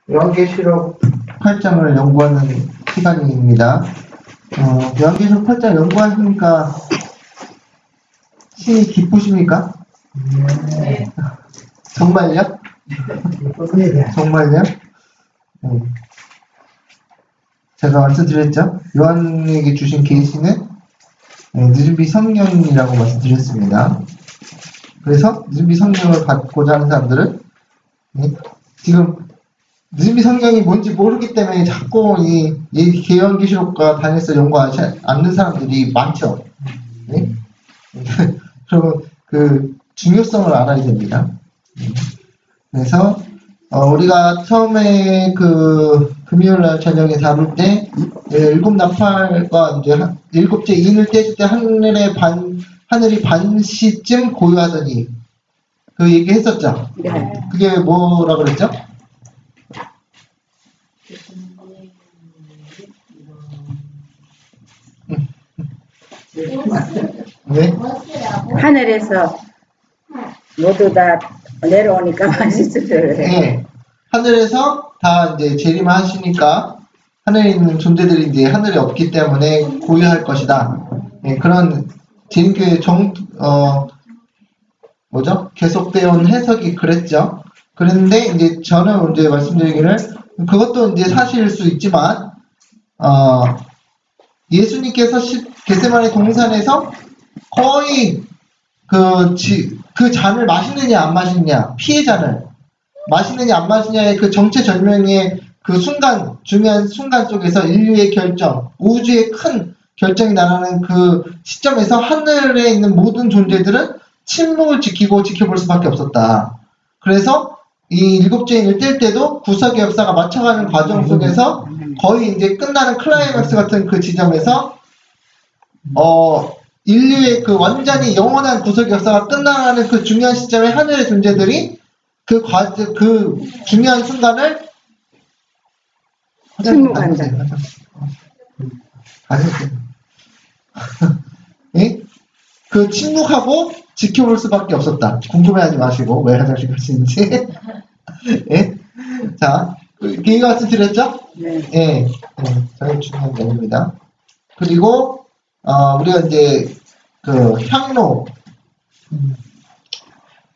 요한계시록 8장을 연구하는 시간입니다. 요한계시록 8장 연구하시니까 신이 기쁘십니까? 네. 정말요? 정말요? 제가 말씀드렸죠? 요한에게 주신 계시는 느즈미 성령이라고 말씀드렸습니다. 그래서 느즈미 성령을 받고자 하는 사람들은 지금 느즈미 성령이 뭔지 모르기 때문에 자꾸 이 요한계시록과 다니엘서 연구하지 않는 사람들이 많죠. 네? 그러면 그 중요성을 알아야 됩니다. 그래서 우리가 처음에 그 금요일날 저녁에 다룰 때 일곱 나팔과 이제 일곱째 인을 떼줄 때 하늘이 반시쯤 고요하더니 그 얘기 했었죠. 네. 그게 뭐라 그랬죠? 네? 하늘에서 모두 다 내려오니까 맛있을 네. 하늘에서 다 이제 재림하시니까 하늘에 있는 존재들이 이제 하늘에 없기 때문에 고요할 것이다. 네, 그런 재림교의 계속되어 온 해석이 그랬죠. 그런데 이제 저는 이제 말씀드리기를 그것도 이제 사실일 수 있지만 예수님께서 겟세마네 동산에서 거의 그 잔을 마시느냐 안 마시느냐, 피의 잔을 마시느냐 안 마시느냐의 그 정체절명의 그 순간, 중요한 순간 속에서 인류의 결정, 우주의 큰 결정이 나라는 그 시점에서 하늘에 있는 모든 존재들은 침묵을 지키고 지켜볼 수밖에 없었다. 그래서 이 일곱째 인을 뗄 때도 구속의 역사가 맞춰가는 과정 속에서 거의 이제 끝나는 클라이맥스 같은 그 지점에서 인류의 그 완전히 영원한 구속의 역사가 끝나는 그 중요한 시점에 하늘의 존재들이 그 중요한 순간을 침묵한다. 예? 그 침묵하고 지켜볼 수밖에 없었다. 궁금해하지 마시고 왜 화장실 가시는지. 예? 자, 그 말씀 드렸죠? 네. 예, 저희 중요한 내용입니다. 그리고 우리가 이제 그 향로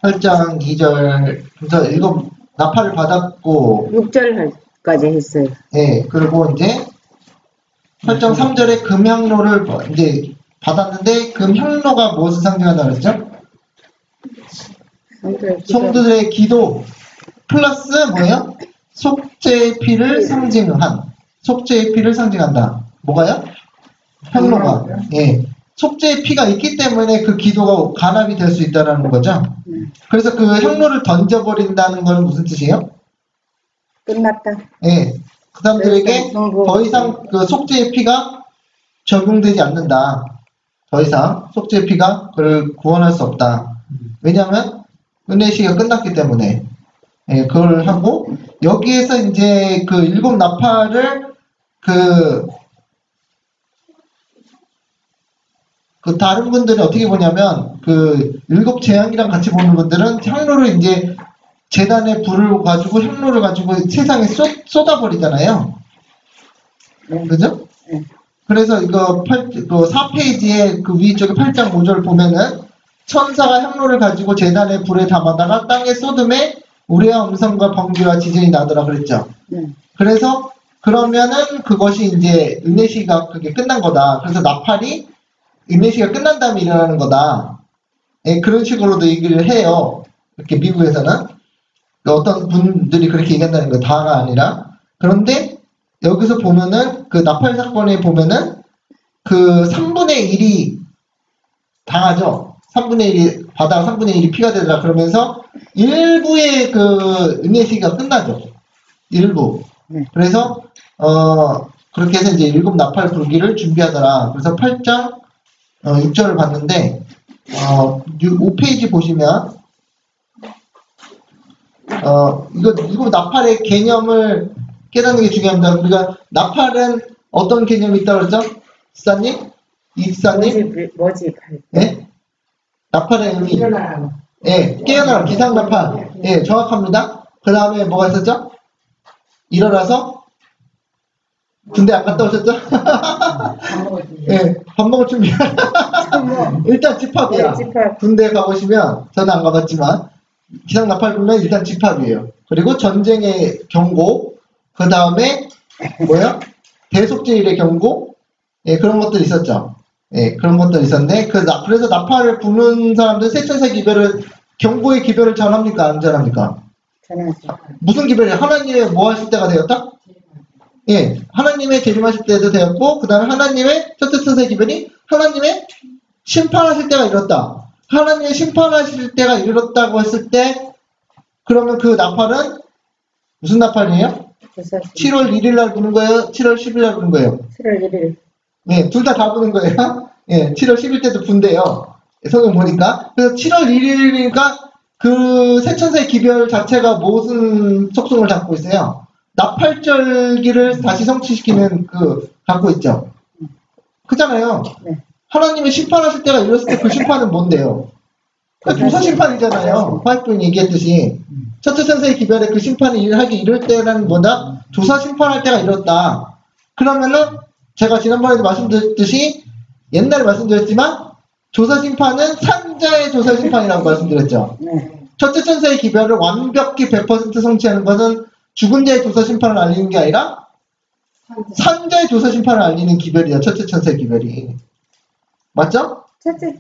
8장 2절 그래서 일곱 나팔을 받았고 6절까지 했어요. 예, 그리고 이제 8장 3절에 금향로를 이제 받았는데 금향로가 무엇을 상징한다 그랬죠? 성도들의 기도 플러스 뭐예요? 속죄의 피를 상징한다. 뭐가요? 향로가. 예. 속죄의 피가 있기 때문에 그 기도가 간합이 될 수 있다는 거죠. 그래서 그 향로를 던져버린다는 건 무슨 뜻이에요? 끝났다. 예. 그 사람들에게 더 이상 그 속죄의 피가 적용되지 않는다. 더 이상 속죄의 피가 그를 구원할 수 없다. 왜냐하면 은혜 시기가 끝났기 때문에. 예, 그걸 하고 여기에서 이제 그 일곱 나팔을 그 다른 분들이 어떻게 보냐면 그 일곱 재앙이랑 같이 보는 분들은 향로를 이제 제단에 불을 가지고 향로를 가지고 세상에 쏟아버리잖아요. 그죠? 그래서 이거 4페이지에 그 위쪽에 8장 5절 보면은 천사가 향로를 가지고 제단에 불에 담아다가 땅에 쏟음에 우레와 음성과 번개와 지진이 나더라 그랬죠. 그래서 그러면은 그것이 이제 은혜시가 그게 끝난 거다. 그래서 나팔이 은혜시가 끝난 다음에 일어나는 거다. 예, 그런 식으로도 얘기를 해요. 이렇게 미국에서는 어떤 분들이 그렇게 얘기한다는 거 다가 아니라. 그런데 여기서 보면은 그 나팔 사건에 보면은 그 3분의 1이 당하죠. 3분의 1이 바다가 3분의 1이 피가 되더라. 그러면서 일부의 그 은혜시가 끝나죠. 일부. 그래서 그렇게 해서 이제 일곱 나팔 불기를 준비하더라. 그래서 8장 6절을 봤는데 5페이지 보시면 이거 나팔의 개념을 깨닫는 게 중요합니다. 우리가 나팔은 어떤 개념이 있다고 그랬죠? 이사님? 뭐지? 네? 나팔의 의미. 예, 깨어나라. 기상나팔. 예, 정확합니다. 그 다음에 뭐가 있었죠? 일어나서 군대 안 갔다 오셨죠? 예, 밥 먹을 준비. 일단 집합이야. 네, 집합. 군대 가보시면, 저는 안 가봤지만, 기상나팔부는 일단 집합이에요. 그리고 전쟁의 경고, 그 다음에, 뭐야? 대속제일의 경고, 예, 그런 것들이 있었죠. 예, 그런 것들이 있었는데, 그래서 나팔을 부는 사람들 세천세 기별을, 경고의 기별을 전합니까? 안 전합니까? 전하죠. 무슨 기별이 하나님의 뭐 하실 때가 되었다? 예, 하나님의 재림하실 때도 되었고, 그 다음에 하나님의 첫째 천사의 기별이 하나님의 심판하실 때가 이뤘다. 하나님의 심판하실 때가 이뤘다고 했을 때, 그러면 그 나팔은 무슨 나팔이에요? 7월 1일 날 부는 거예요? 7월 10일 날 부는 거예요? 7월 1일. 네, 둘 다 부는 거예요. 예, 7월 10일 때도 분대요. 성경 보니까. 그래서 7월 1일이니까 그 세천사의 기별 자체가 무슨 속성을 갖고 있어요? 나팔절기를 다시 성취시키는 갖고 있죠. 그잖아요. 네. 하나님이 심판하실 때가 이랬을 때 그 심판은 뭔데요? 그 조사 심판이잖아요. 화이트분이 얘기했듯이. 첫째 천사의 기별에 그 심판이 이럴 때는 뭐다? 조사 심판할 때가 이렇다. 그러면은 제가 지난번에도 말씀드렸듯이 옛날에 말씀드렸지만 조사 심판은 산자의 조사 심판이라고 말씀드렸죠. 네. 첫째 천사의 기별을 완벽히 100% 성취하는 것은 죽은 자의 조사 심판을 알리는 게 아니라 산자의 조사 심판을 알리는 기별이야. 첫째 천사의 기별이. 맞죠? 첫째,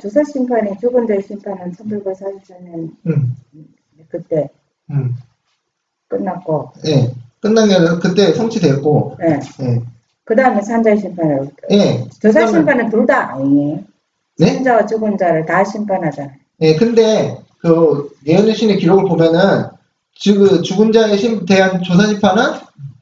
조사 심판이 죽은 자의 심판은 344년 그때 끝났고. 예. 끝난 게 아니라 그때 성취되었고. 네. 예. 그 다음에 산자의 심판을. 예. 조사 심판은 둘 다 아니에요. 네? 산자와 죽은 자를 다 심판하잖아요. 예, 근데 예언의 신의 기록을 보면은 죽은 자에 대한 조사 심판은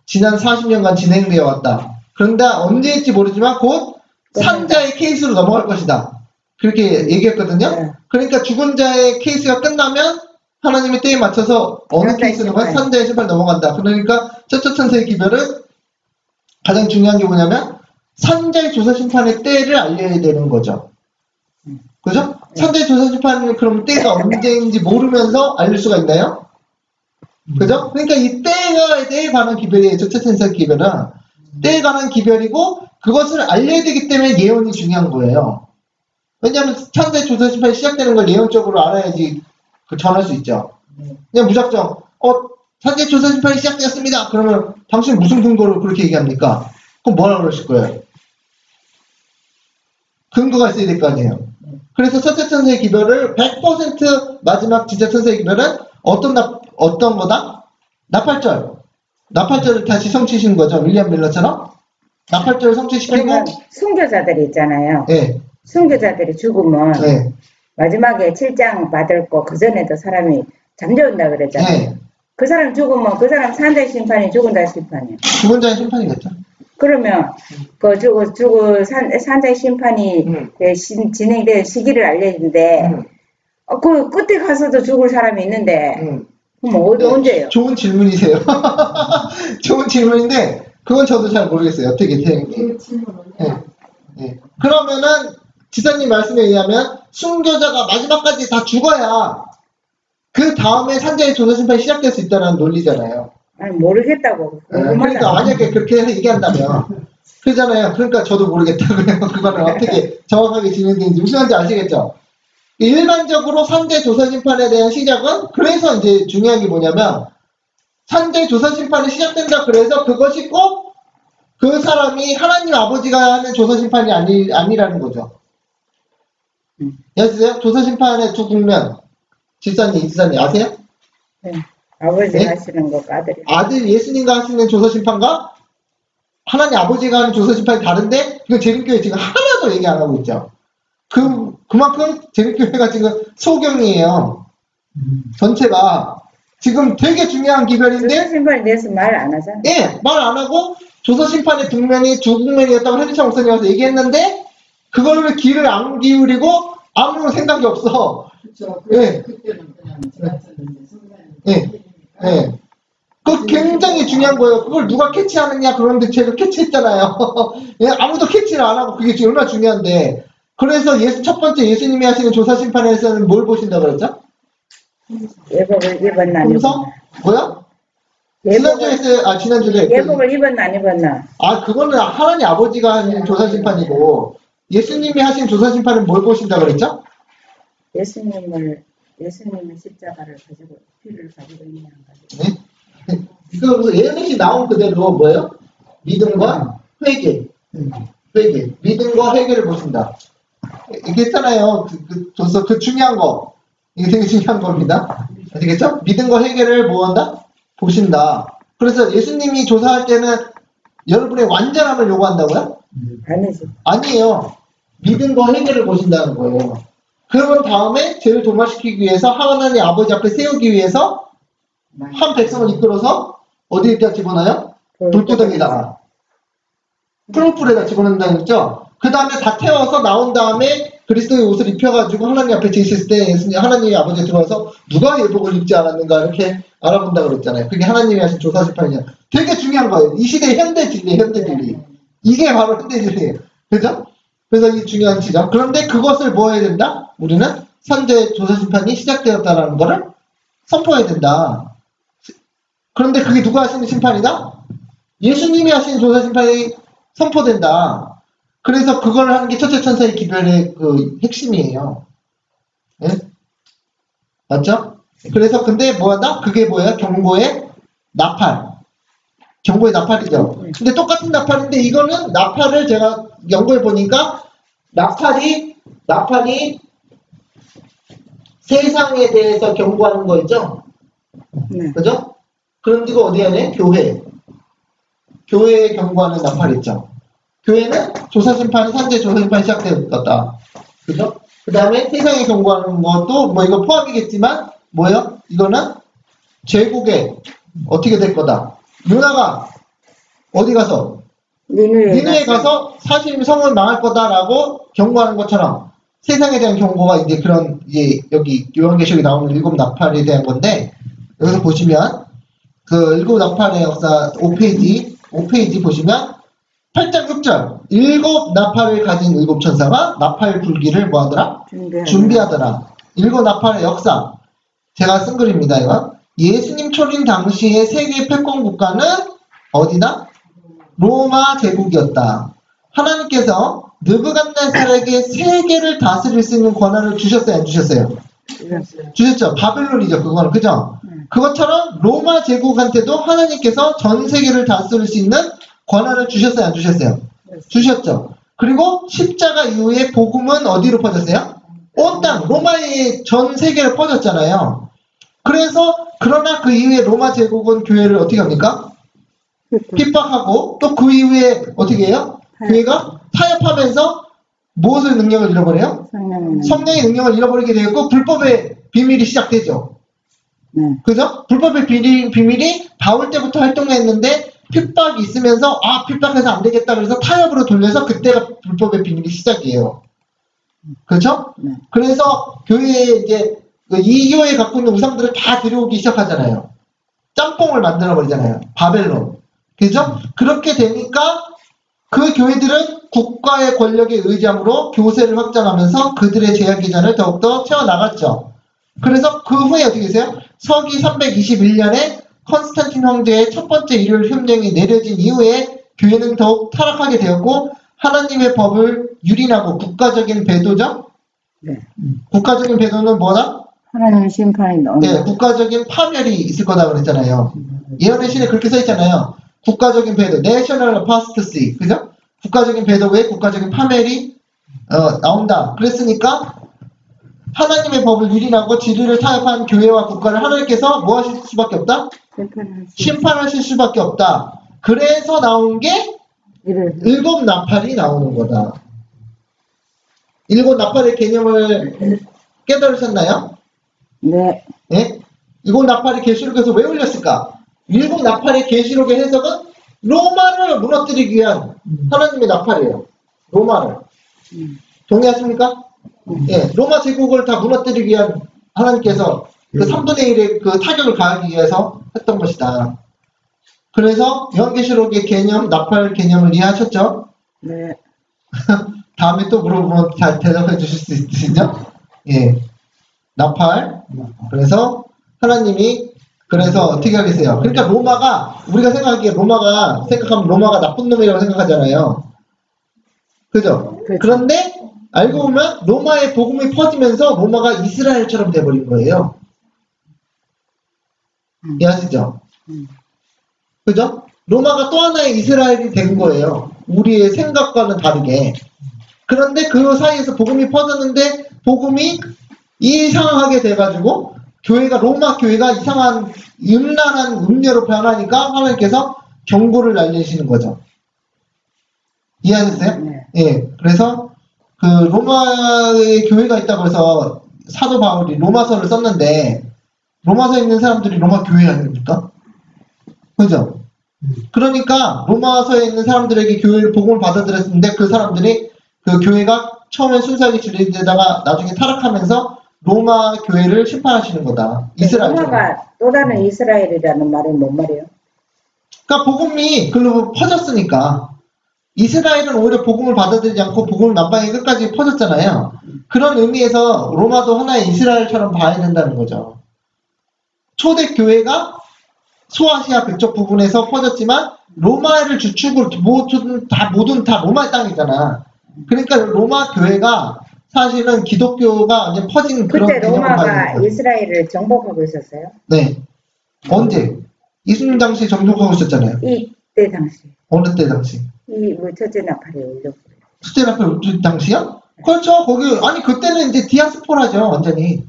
지난 40년간 진행되어 왔다. 그런데 언제일지 모르지만 곧 산자의 케이스로 넘어갈 것이다. 그렇게 얘기했거든요. 네. 그러니까 죽은 자의 케이스가 끝나면 하나님의 때에 맞춰서 어느 케이스로 가면 산자의 심판 넘어간다. 그러니까 첫째 천사의 기별은 가장 중요한 게 뭐냐면 산자의 조사 심판의 때를 알려야 되는 거죠. 그죠? 산자의 조사 심판은 그럼 때가 언제인지 모르면서 알릴 수가 있나요? 그죠? 그러니까 이 때에 관한 기별이에요. 첫째 천사의 기별은 때에 관한 기별이고 그것을 알려야 되기 때문에 예언이 중요한 거예요. 왜냐하면 산자의 조사 심판이 시작되는 걸 예언적으로 알아야지 전할 수 있죠. 그냥 무작정 산자의 조사 심판이 시작되었습니다. 그러면 당신 무슨 근거로 그렇게 얘기합니까? 그럼 뭐라 그러실 거예요? 근거가 있어야 될 거 아니에요. 그래서 첫째 천사의 기별을 100% 마지막 진짜 천사의 기별은 어떤 거다? 나팔절을 다시 성취시키는 거죠. 윌리엄 밀러처럼 나팔절을 성취시키고 그러면 순교자들이 있잖아요. 네. 순교자들이 죽으면 네. 마지막에 7장 받을 거 그 전에도 사람이 잠재운다 그랬잖아요. 네. 그 사람 죽으면 그 사람 산자의 심판이 죽은 자의 심판이에요. 죽은 자의 심판이겠죠. 그러면 그 산자의 심판이 진행된 시기를 알려주는데 그 끝에 가서도 죽을 사람이 있는데 그럼 언제예요? 좋은 질문이세요. 좋은 질문인데 그건 저도 잘 모르겠어요. 어떻게 되는지. 네. 그러면은 지사님 말씀에 의하면 순교자가 마지막까지 다 죽어야 그 다음에 산자의 조사 심판이 시작될 수 있다는 논리잖아요. 아니 모르겠다고. 그러니까 만약에 그렇게 얘기한다면 그러잖아요. 그러니까 저도 모르겠다고요. 그거는 어떻게 정확하게 진행되는지 무슨 말인지 아시겠죠? 일반적으로 산재 조사 심판에 대한 시작은 그래서 이제 중요한 게 뭐냐면 산재 조사 심판이 시작된다. 그래서 그것이 꼭 그 사람이 하나님 아버지가 하는 조사 심판이 아니라는 거죠. 아세요? 조사 심판의 두 국면 지사님 아세요? 네. 아버지가 네? 하시는 거 아들 예수님과 하시는 조사 심판과 하나님 아버지가 하는 조사 심판이 다른데 이거 재림교회 지금 하나도 얘기 안 하고 있죠. 그만큼 재림교회가 지금 소경이에요. 전체가 지금 되게 중요한 기별인데 조사 심판에 대해서 말 안 하잖아요. 예, 말 안 하고 조사 심판의 국면이 두 국면이었다고 henry 목사님 와서 얘기했는데 그걸로 귀를 안 기울이고 아무 생각이 없어. 그렇죠. 예. 그때는 그냥 지나쳤는데 순간에. 예. 그거 굉장히 중요한 거예요. 그걸 누가 캐치하느냐 그런데 제가 캐치했잖아요. 예, 아무도 캐치를 안 하고 그게 지금 얼마나 중요한데. 그래서 첫 번째 예수님이 하시는 조사 심판에서는 뭘 보신다고 그랬죠? 예번 나뉘고. 음성? 뭐야? 지난주에 했어요. 아, 지난주에. 예복을 입었나 안 입었나? 아, 그거는 하나님 아버지가 하신 조사심판이고, 예수님이 하신 조사심판은 뭘 보신다 그랬죠? 예수님의 십자가를 가지고 피를 가지고 있냐 안 가지고. 네? 이거 예언이 나온 그대로 뭐예요? 믿음과 회개. 회개. 믿음과 회개를 보신다. 얘기했잖아요. 그 중요한 거. 이게 되게 중요한 겁니다. 아시겠죠? 믿음과 회개를 뭐 한다? 보신다. 그래서 예수님이 조사할 때는 여러분의 완전함을 요구한다고요? 아니지. 아니에요. 믿음과 회개를 보신다는 거예요. 그런 다음에 죄를 도말시키기 위해서 하나님 아버지 앞에 세우기 위해서 한 백성을 이끌어서 어디에다 집어넣어요? 돌구덩이다가 풀풀에다 집어넣는다는 거죠. 그 다음에 다 태워서 나온 다음에 그리스도의 옷을 입혀가지고 하나님 앞에 제시했을 때 예수님 하나님의 아버지가 들어와서 누가 예복을 입지 않았는가 이렇게 알아본다고 그랬잖아요. 그게 하나님이 하신 조사심판이냐. 되게 중요한 거예요. 이 시대의 현대 진리, 현대 진리. 이게 바로 현대 진리예요. 그죠? 그래서 이 중요한 지점. 그런데 그것을 뭐 해야 된다? 우리는 선제 조사심판이 시작되었다라는 것을 선포해야 된다. 그런데 그게 누가 하시는 심판이다? 예수님이 하신 조사심판이 선포된다. 그래서 그걸 하는 게 첫째 천사의 기별의 그 핵심이에요. 예? 맞죠? 그래서 근데 뭐한다? 그게 뭐야? 경고의 나팔. 경고의 나팔이죠. 근데 똑같은 나팔인데 이거는 나팔을 제가 연구해 보니까 나팔이 세상에 대해서 경고하는 거 있죠? 네. 그죠? 그런 데가 어디 안에? 교회. 교회에 경고하는 나팔 있죠. 교회는 조사심판이 선제 조사심판이 시작되었다. 그죠? 그 다음에 세상에 경고하는 것도 뭐 이거 포함이겠지만 뭐예요? 이거는 제국에 어떻게 될 거다. 요나가 어디 가서? 니느에 가서 사실 성은 망할 거다라고 경고하는 것처럼 세상에 대한 경고가 이제 그런 이제 여기 요한계시록에 나오는 일곱 나팔에 대한 건데 여기서 보시면 그 일곱 나팔의 역사 5페이지 보시면 8장 6절 일곱 나팔을 가진 일곱 천사가 나팔 불기를 뭐하더라? 준비하더라. 일곱 나팔의 역사 제가 쓴 글입니다. 이거 예수님 초림 당시의 세계 패권 국가는 어디다? 로마 제국이었다. 하나님께서 느부갓네살에게 세계를 다스릴 수 있는 권한을 주셨어요? 안 주셨어요? 주셨죠. 바벨론이죠. 그거는 그죠? 그것처럼 로마 제국한테도 하나님께서 전 세계를 다스릴 수 있는 권한을 주셨어요? 안 주셨어요? 주셨죠. 그리고 십자가 이후에 복음은 어디로 퍼졌어요? 온 땅, 로마의 전 세계로 퍼졌잖아요. 그래서 그러나 그 이후에 로마 제국은 교회를 어떻게 합니까? 핍박하고 또 그 이후에 어떻게 해요? 교회가 타협하면서 무엇의 능력을 잃어버려요? 성령의 능력을 잃어버리게 되었고 불법의 비밀이 시작되죠. 그죠? 불법의 비밀이 바울 때부터 활동했는데 핍박이 있으면서 핍박해서 안 되겠다 그래서 타협으로 돌려서 그때가 불법의 비밀이 시작이에요. 그렇죠? 그래서 교회에 이제 이 교회에 갖고 있는 우상들을 다 들여오기 시작하잖아요. 짬뽕을 만들어 버리잖아요. 바벨론. 그죠? 그렇게 되니까 그 교회들은 국가의 권력에 의지함으로 교세를 확장하면서 그들의 제약 기전을 더욱더 채워나갔죠. 그래서 그 후에 어떻게 되세요? 서기 321년에 컨스탄틴 황제의 첫 번째 일요일 협령이 내려진 이후에 교회는 더욱 타락하게 되었고 하나님의 법을 유린하고 국가적인 배도죠? 네. 국가적인 배도는 뭐다? 하나님의 심판이 너무. 네, 국가적인 파멸이 있을 거다 그랬잖아요. 예언의 신에 그렇게 써있잖아요. 국가적인 배도, national apostasy, 그죠? 국가적인 배도에 국가적인 파멸이 나온다. 그랬으니까 하나님의 법을 유린하고 진리를 타협한 교회와 국가를 하나님께서 뭐 하실 수밖에 없다? 심판하실 수밖에 없다. 그래서 나온 게 일곱 나팔이 나오는 거다. 일곱 나팔의 개념을 깨달으셨나요? 네. 네? 일곱 나팔이 계시록에서 왜 올렸을까? 일곱 나팔의 계시록의 해석은 로마를 무너뜨리기 위한 하나님의 나팔이에요. 로마를. 동의하십니까? 예, 로마 제국을 다 무너뜨리기 위한 하나님께서 그 3분의 1의 그 타격을 가하기 위해서 했던 것이다. 그래서 요한계시록의 개념, 나팔 개념을 이해하셨죠? 네. 다음에 또 물어보면 잘 대답해 주실 수 있으시죠? 예. 나팔. 그래서 하나님이 그래서 어떻게 하겠어요? 그러니까 로마가 우리가 생각하면 로마가 나쁜 놈이라고 생각하잖아요. 그죠? 그렇죠. 그런데 알고 보면 로마의 복음이 퍼지면서 로마가 이스라엘처럼 돼버린 거예요. 이해하시죠? 그죠? 로마가 또 하나의 이스라엘이 된 거예요. 우리의 생각과는 다르게. 그런데 그 사이에서 복음이 퍼졌는데 복음이 이상하게 돼가지고 로마 교회가 이상한 음란한 음녀로 변하니까 하나님께서 경고를 날리시는 거죠. 이해하셨어요? 네. 예. 그래서 그 로마의 교회가 있다고 해서 사도 바울이 로마서를 썼는데 로마서에 있는 사람들이 로마 교회 아닙니까? 그죠? 그러니까 로마서에 있는 사람들에게 교회를 복음을 받아들였는데 그 사람들이 그 교회가 처음에 순수하게 진리되다가 나중에 타락하면서 로마 교회를 심판하시는 거다. 이스라엘. 로마가 또 다른 이스라엘이라는 말은 뭔 말이에요? 그러니까 복음이 글로 퍼졌으니까 이스라엘은 오히려 복음을 받아들이지 않고 복음을 남방에 끝까지 퍼졌잖아요. 그런 의미에서 로마도 하나의 이스라엘처럼 봐야 된다는 거죠. 초대 교회가 소아시아北쪽 부분에서 퍼졌지만 로마를 주축으로 모든 다 로마의 땅이잖아. 그러니까 로마 교회가 사실은 기독교가 완전 퍼진 그런 그때 개념을 봐야 로마가 돼요. 이스라엘을 정복하고 있었어요? 네. 언제? 예수님 당시 정복하고 있었잖아요. 이때 당시. 어느 때 당시? 뭐 첫째 나팔에 올렸고요. 첫째 나팔 당시요? 그렇죠. 거기 아니 그때는 이제 디아스포라죠. 완전히.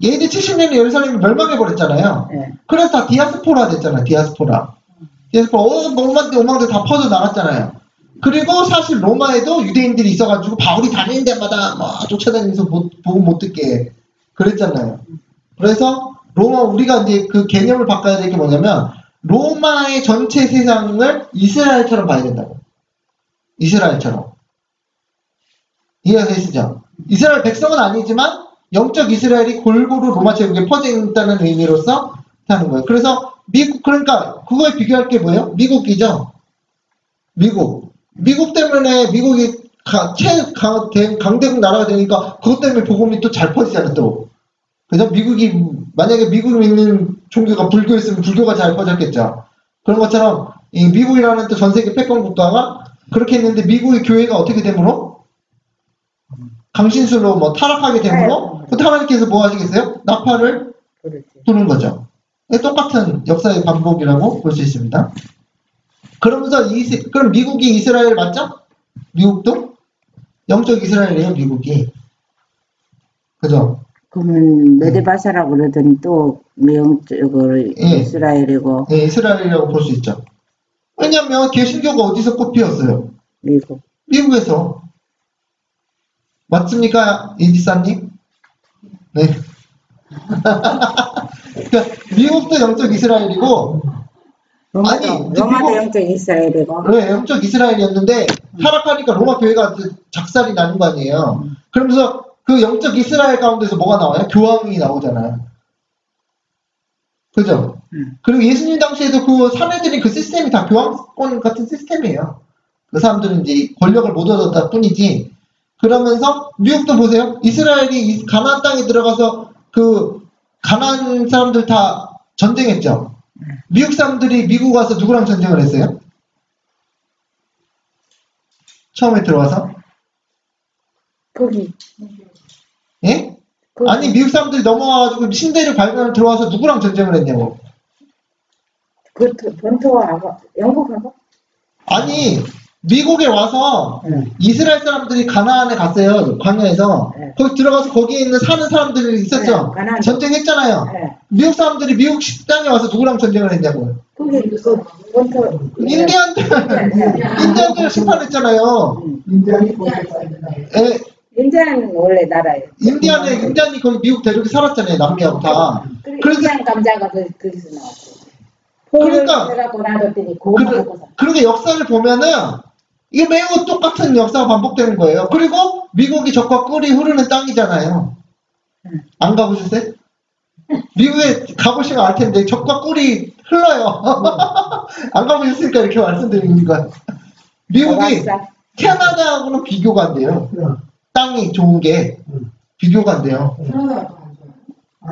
AD 70년에 예루살렘이 멸망해 버렸잖아요. 네. 그래서 다 디아스포라 됐잖아요. 디아스포라 오만대 다 퍼져 나갔잖아요. 그리고 사실 로마에도 유대인들이 있어가지고 바울이 다니는 데마다 막 쫓아다니면서 복음 못 듣게 그랬잖아요. 그래서 우리가 이제 그 개념을 바꿔야 될 게 뭐냐면 로마의 전체 세상을 이스라엘처럼 봐야 된다고. 이스라엘처럼. 이해가 되시죠? 이스라엘 백성은 아니지만 영적 이스라엘이 골고루 로마 제국에 퍼져 있다는 의미로서 하는 거예요. 그래서 그러니까 그거에 비교할 게 뭐예요? 미국이죠. 미국 때문에 미국이 강대국 나라가 되니까 그것 때문에 복음이 또 잘 퍼지잖아 또. 그래서 만약에 미국이 믿는 종교가 불교였으면 불교가 잘 퍼졌겠죠. 그런 것처럼 이 미국이라는 또 전 세계 패권 국가가 그렇게 했는데 미국의 교회가 어떻게 되므로 강신술로 뭐 타락하게 되므로 그때 하나님께서 뭐 하시겠어요? 나팔을 부는 거죠. 똑같은 역사의 반복이라고 볼 수 있습니다. 그러면서 그럼 미국이 이스라엘 맞죠? 미국도 영적 이스라엘이에요. 미국이. 그죠? 그러면 메데바사라고 그러더니 또 영적으로 예. 이스라엘이고. 네, 이스라엘이라고 볼 수 있죠. 왜냐면 개신교가 어디서 꽃 피웠어요? 미국에서. 맞습니까? 이지사님? 네. 그러니까 미국도 영적 이스라엘이고 로마도 영적 이스라엘이고. 네, 영적 이스라엘이었는데 타락하니까 로마 교회가 작살이 나는 거 아니에요. 그러면서 그 영적 이스라엘 가운데서 뭐가 나와요? 교황이 나오잖아요. 그죠? 그리고 예수님 당시에도 그 사내들이 그 시스템이 다 교황권 같은 시스템이에요. 그 사람들은 이제 권력을 못 얻었다 뿐이지. 그러면서 미국도 보세요. 이스라엘이 가나안 땅에 들어가서 그 가나안 사람들 다 전쟁했죠. 미국 사람들이 미국 와서 누구랑 전쟁을 했어요? 처음에 들어와서? 거기. 예? 거기. 아니 미국 사람들이 넘어와가지고 신대륙 발견을 들어와서 누구랑 전쟁을 했냐고. 본토하고 영국하고? 아니 미국에 와서 이스라엘 사람들이 가나안에 갔어요. 광야에서. 거기 들어가서 거기에 있는 사는 사람들이 있었죠. 전쟁했잖아요. 미국 사람들이 미국 땅에 와서 누구랑 전쟁을 했냐고요. 거기 본토. 인디안들 심판했잖아요. 인디안은 원래 나라예요. 인디안이 거기 미국 대륙에 살았잖아요. 남미하고 다. 그래서 인디안 감자가 거기서 나왔어요. 그러니까 역사를 보면은 이게 매우 똑같은 역사가 반복되는 거예요. 그리고 미국이 적과 꿀이 흐르는 땅이잖아요. 안 가보셨어요? 미국에 가보시면 알 텐데 적과 꿀이 흘러요. 안 가보셨으니까 이렇게 말씀드리는 거예요. 미국이 캐나다하고는 비교가 안 돼요. 땅이 좋은 게 비교가 안 돼요.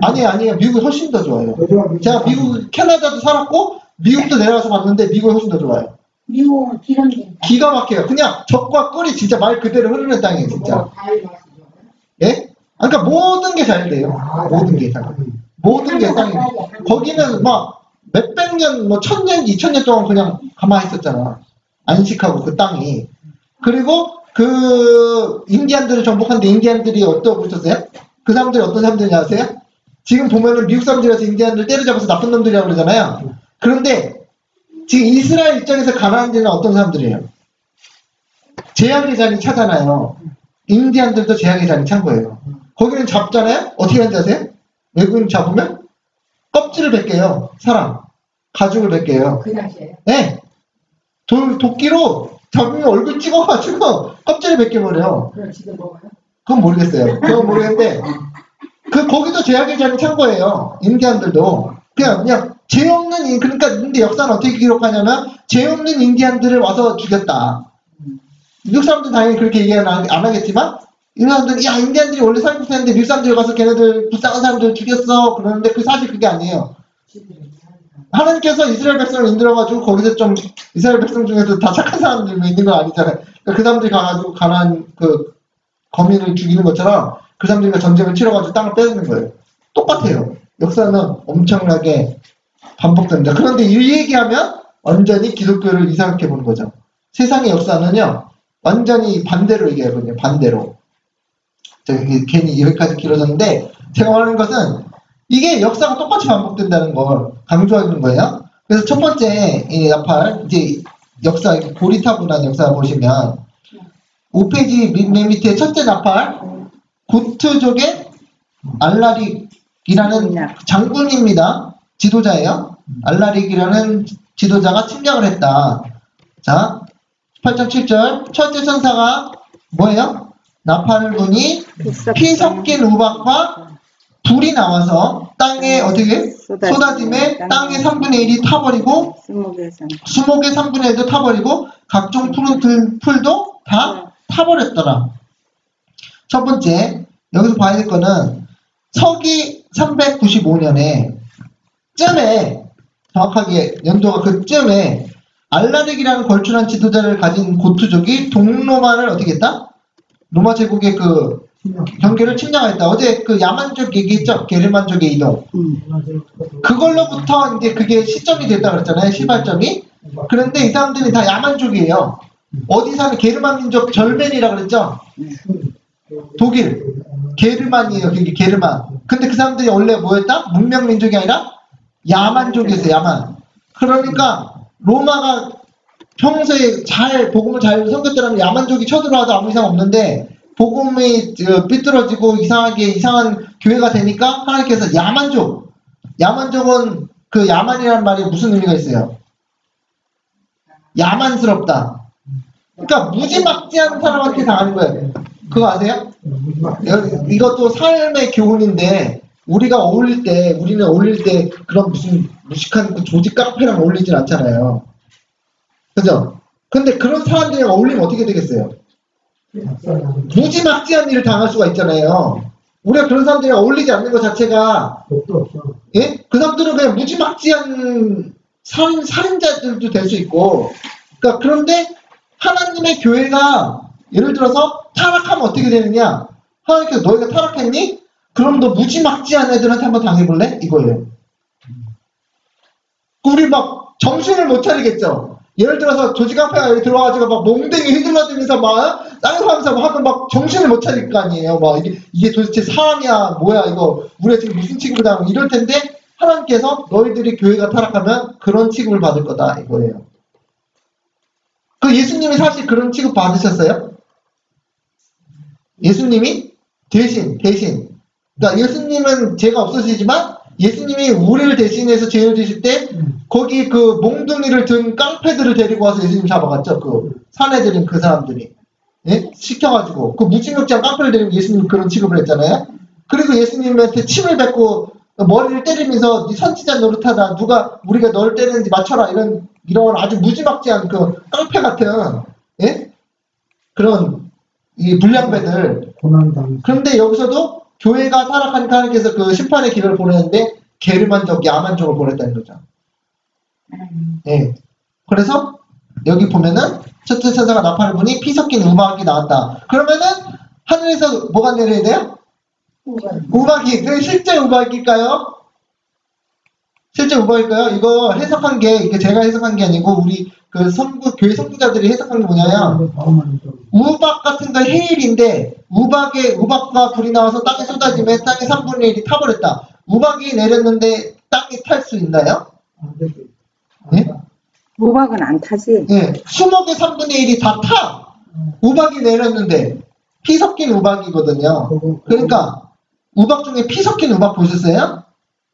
아니에요. 미국이 훨씬 더 좋아요. 더 좋아. 제가 미국, 캐나다도 살았고, 미국도 내려가서 봤는데, 미국이 훨씬 더 좋아요. 미국은 기름진 기가 막혀요. 그냥 적과 꿀이 진짜 말 그대로 흐르는 땅이에요, 진짜. 과일 맛이 좋아요. 예? 그러니까 모든 게 잘 돼요. 모든 게 잘. 모든 게 땅이. 거기는 막 몇백 년, 뭐 1000년, 2000년 동안 그냥 가만히 있었잖아. 안식하고 그 땅이. 그리고 그 인디안들을 정복한데 인디안들이 어떠고 있었어요? 그 사람들이 어떤 사람들인지 아세요? 지금 보면은 미국 사람들이라서 인디안들 때려잡아서 나쁜 놈들이라고 그러잖아요. 그런데 지금 이스라엘 입장에서 가난한 어떤 사람들이에요? 재앙의 잔이 차잖아요. 인디안들도 재앙의 잔이 찬 거예요. 거기는 잡잖아요? 어떻게 하는지 아세요? 외국인 잡으면 껍질을 벗겨요. 사람. 가죽을 벗겨요. 그 당시에 네. 도끼로 잡으면 얼굴 찍어가지고 껍질을 벗겨버려요. 그걸 지금 먹어요? 그건 모르겠어요. 그건 모르겠는데, 거기도 제약의 잔이 찬 거예요. 인디안들도. 그냥 죄 없는, 그러니까, 근데 역사는 어떻게 기록하냐면, 죄 없는 인디안들을 와서 죽였다. 미국 사람들은 당연히 그렇게 얘기 안 하겠지만, 이 사람들은, 야, 인디안들이 원래 살고 있었는데, 미국 사람들이 가서 걔네들, 불쌍한 사람들 죽였어. 그러는데, 사실 그게 아니에요. 하나님께서 이스라엘 백성을 인들어가지고, 거기서 좀, 이스라엘 백성 중에서 다 착한 사람들이 있는 건 아니잖아요. 그러니까 그 사람들이 가가지고, 가난한, 거민을 죽이는 것처럼, 그 사람들과 전쟁을 치러가지고 땅을 뺏는 거예요. 똑같아요. 역사는 엄청나게 반복됩니다. 그런데 이 얘기하면 완전히 기독교를 이상하게 보는 거죠. 세상의 역사는요, 완전히 반대로 얘기하거든요. 반대로. 괜히 여기까지 길어졌는데, 제가 말하는 것은 이게 역사가 똑같이 반복된다는 걸 강조하는 거예요. 그래서 첫 번째, 이 나팔, 이제 역사, 고리타분한 역사 보시면, 5페이지 맨 밑에 첫째 나팔, 고트족의 알라릭이라는 장군입니다. 지도자예요. 알라릭이라는 지도자가 침략을 했다. 자, 8.7절. 첫째 천사가 뭐예요? 나팔을 부니 피 섞인 우박과 불이 나와서 땅에 어떻게 쏟아짐에 땅의 3분의 1이 타버리고 수목의 3분의 1도 타버리고 각종 푸른 풀도 다 타버렸더라. 첫 번째, 여기서 봐야 될 거는 서기 395년에 쯤에, 정확하게 연도가 그쯤에 알라릭이라는 걸출한 지도자를 가진 고트족이 동로마를 어떻게 했다? 로마 제국의 그 경계를 침략했다. 어제 그 야만족 얘기했죠? 게르만족의 이동. 그걸로부터 이제 그게 시점이 됐다 그랬잖아요. 시발점이. 그런데 이 사람들이 다 야만족이에요. 어디 사는 게르만 민족 절멘이라 그랬죠? 독일. 게르만이에요. 그게 게르만. 근데 그 사람들이 원래 뭐였다? 문명 민족이 아니라 야만족이었어요. 야만. 그러니까 로마가 평소에 복음을 잘 섬겼더라면 야만족이 쳐들어와도 아무 이상 없는데 복음이 삐뚤어지고 이상한 교회가 되니까 하나님께서 야만족은 그 야만이라는 말이 무슨 의미가 있어요? 야만스럽다. 그러니까 무지막지한 사람한테 당하는 거예요. 그거 아세요? 이것도 삶의 교훈인데 우리는 어울릴 때 그런 무슨 무식한 그 조직 깡패랑 어울리진 않잖아요. 그죠? 근데 그런 사람들이랑 어울리면 어떻게 되겠어요? 무지막지한 일을 당할 수가 있잖아요. 우리가 그런 사람들이랑 어울리지 않는 것 자체가, 예? 그 사람들은 그냥 무지막지한 살인자들도 될 수 있고, 그러니까 그런데 하나님의 교회가 예를 들어서 타락하면 어떻게 되느냐? 하나님께서 너희가 타락했니? 그럼 너 무지막지한 애들한테 한번 당해볼래? 이거예요. 우리 막 정신을 못 차리겠죠? 예를 들어서 조직깡패가 여기 들어와가지고 막 몽댕이 휘둘러대면서 막 쌍욕하면서 하면 막 정신을 못 차릴 거 아니에요. 막 이게 도대체 사람이야 뭐야 이거 우리가 지금 무슨 취급을 당하고 이럴 텐데 하나님께서 너희들이 교회가 타락하면 그런 취급을 받을 거다 이거예요. 그 예수님이 사실 그런 취급 받으셨어요? 예수님이 대신 그러니까 예수님은 죄가 없으시지만 예수님이 우리를 대신해서 죄를 지실 때 거기 그 몽둥이를 든 깡패들을 데리고 와서 예수님 잡아갔죠. 그 사내들인 그 사람들이. 예? 시켜가지고 그 무지막지한 깡패를 데리고 예수님 그런 취급을 했잖아요. 그리고 예수님한테 침을 뱉고 머리를 때리면서 네 선지자 노릇하다 누가 우리가 널 때리는지 맞춰라 이런 아주 무지막지한 그 깡패 같은 예? 그런 이 불량배들. 그런데 여기서도 교회가 타락하니까 하나님께서 그 심판의 기회를 보내는데 게르만족, 야만족을 보냈다는 거죠. 예. 그래서 여기 보면은 첫째 천사가 나팔을 부니 피 섞인 우박이 나왔다. 그러면은 하늘에서 뭐가 내려야 돼요? 우박이. 그 실제 우박일까요? 실제 우박일까요? 이거 해석한 게 이게 제가 해석한 게 아니고 우리 그 교회 선구자들이 해석한 게 뭐냐면 우박 같은 거 해일인데 우박과 불이 나와서 땅에 쏟아지면 땅의 3분의 1이 타버렸다. 우박이 내렸는데 땅이 탈 수 있나요? 예? 우박은 안 타지. 예. 수목의 3분의 1이 다 타. 우박이 내렸는데 피 섞인 우박이거든요. 그러니까 우박 중에 피 섞인 우박 보셨어요?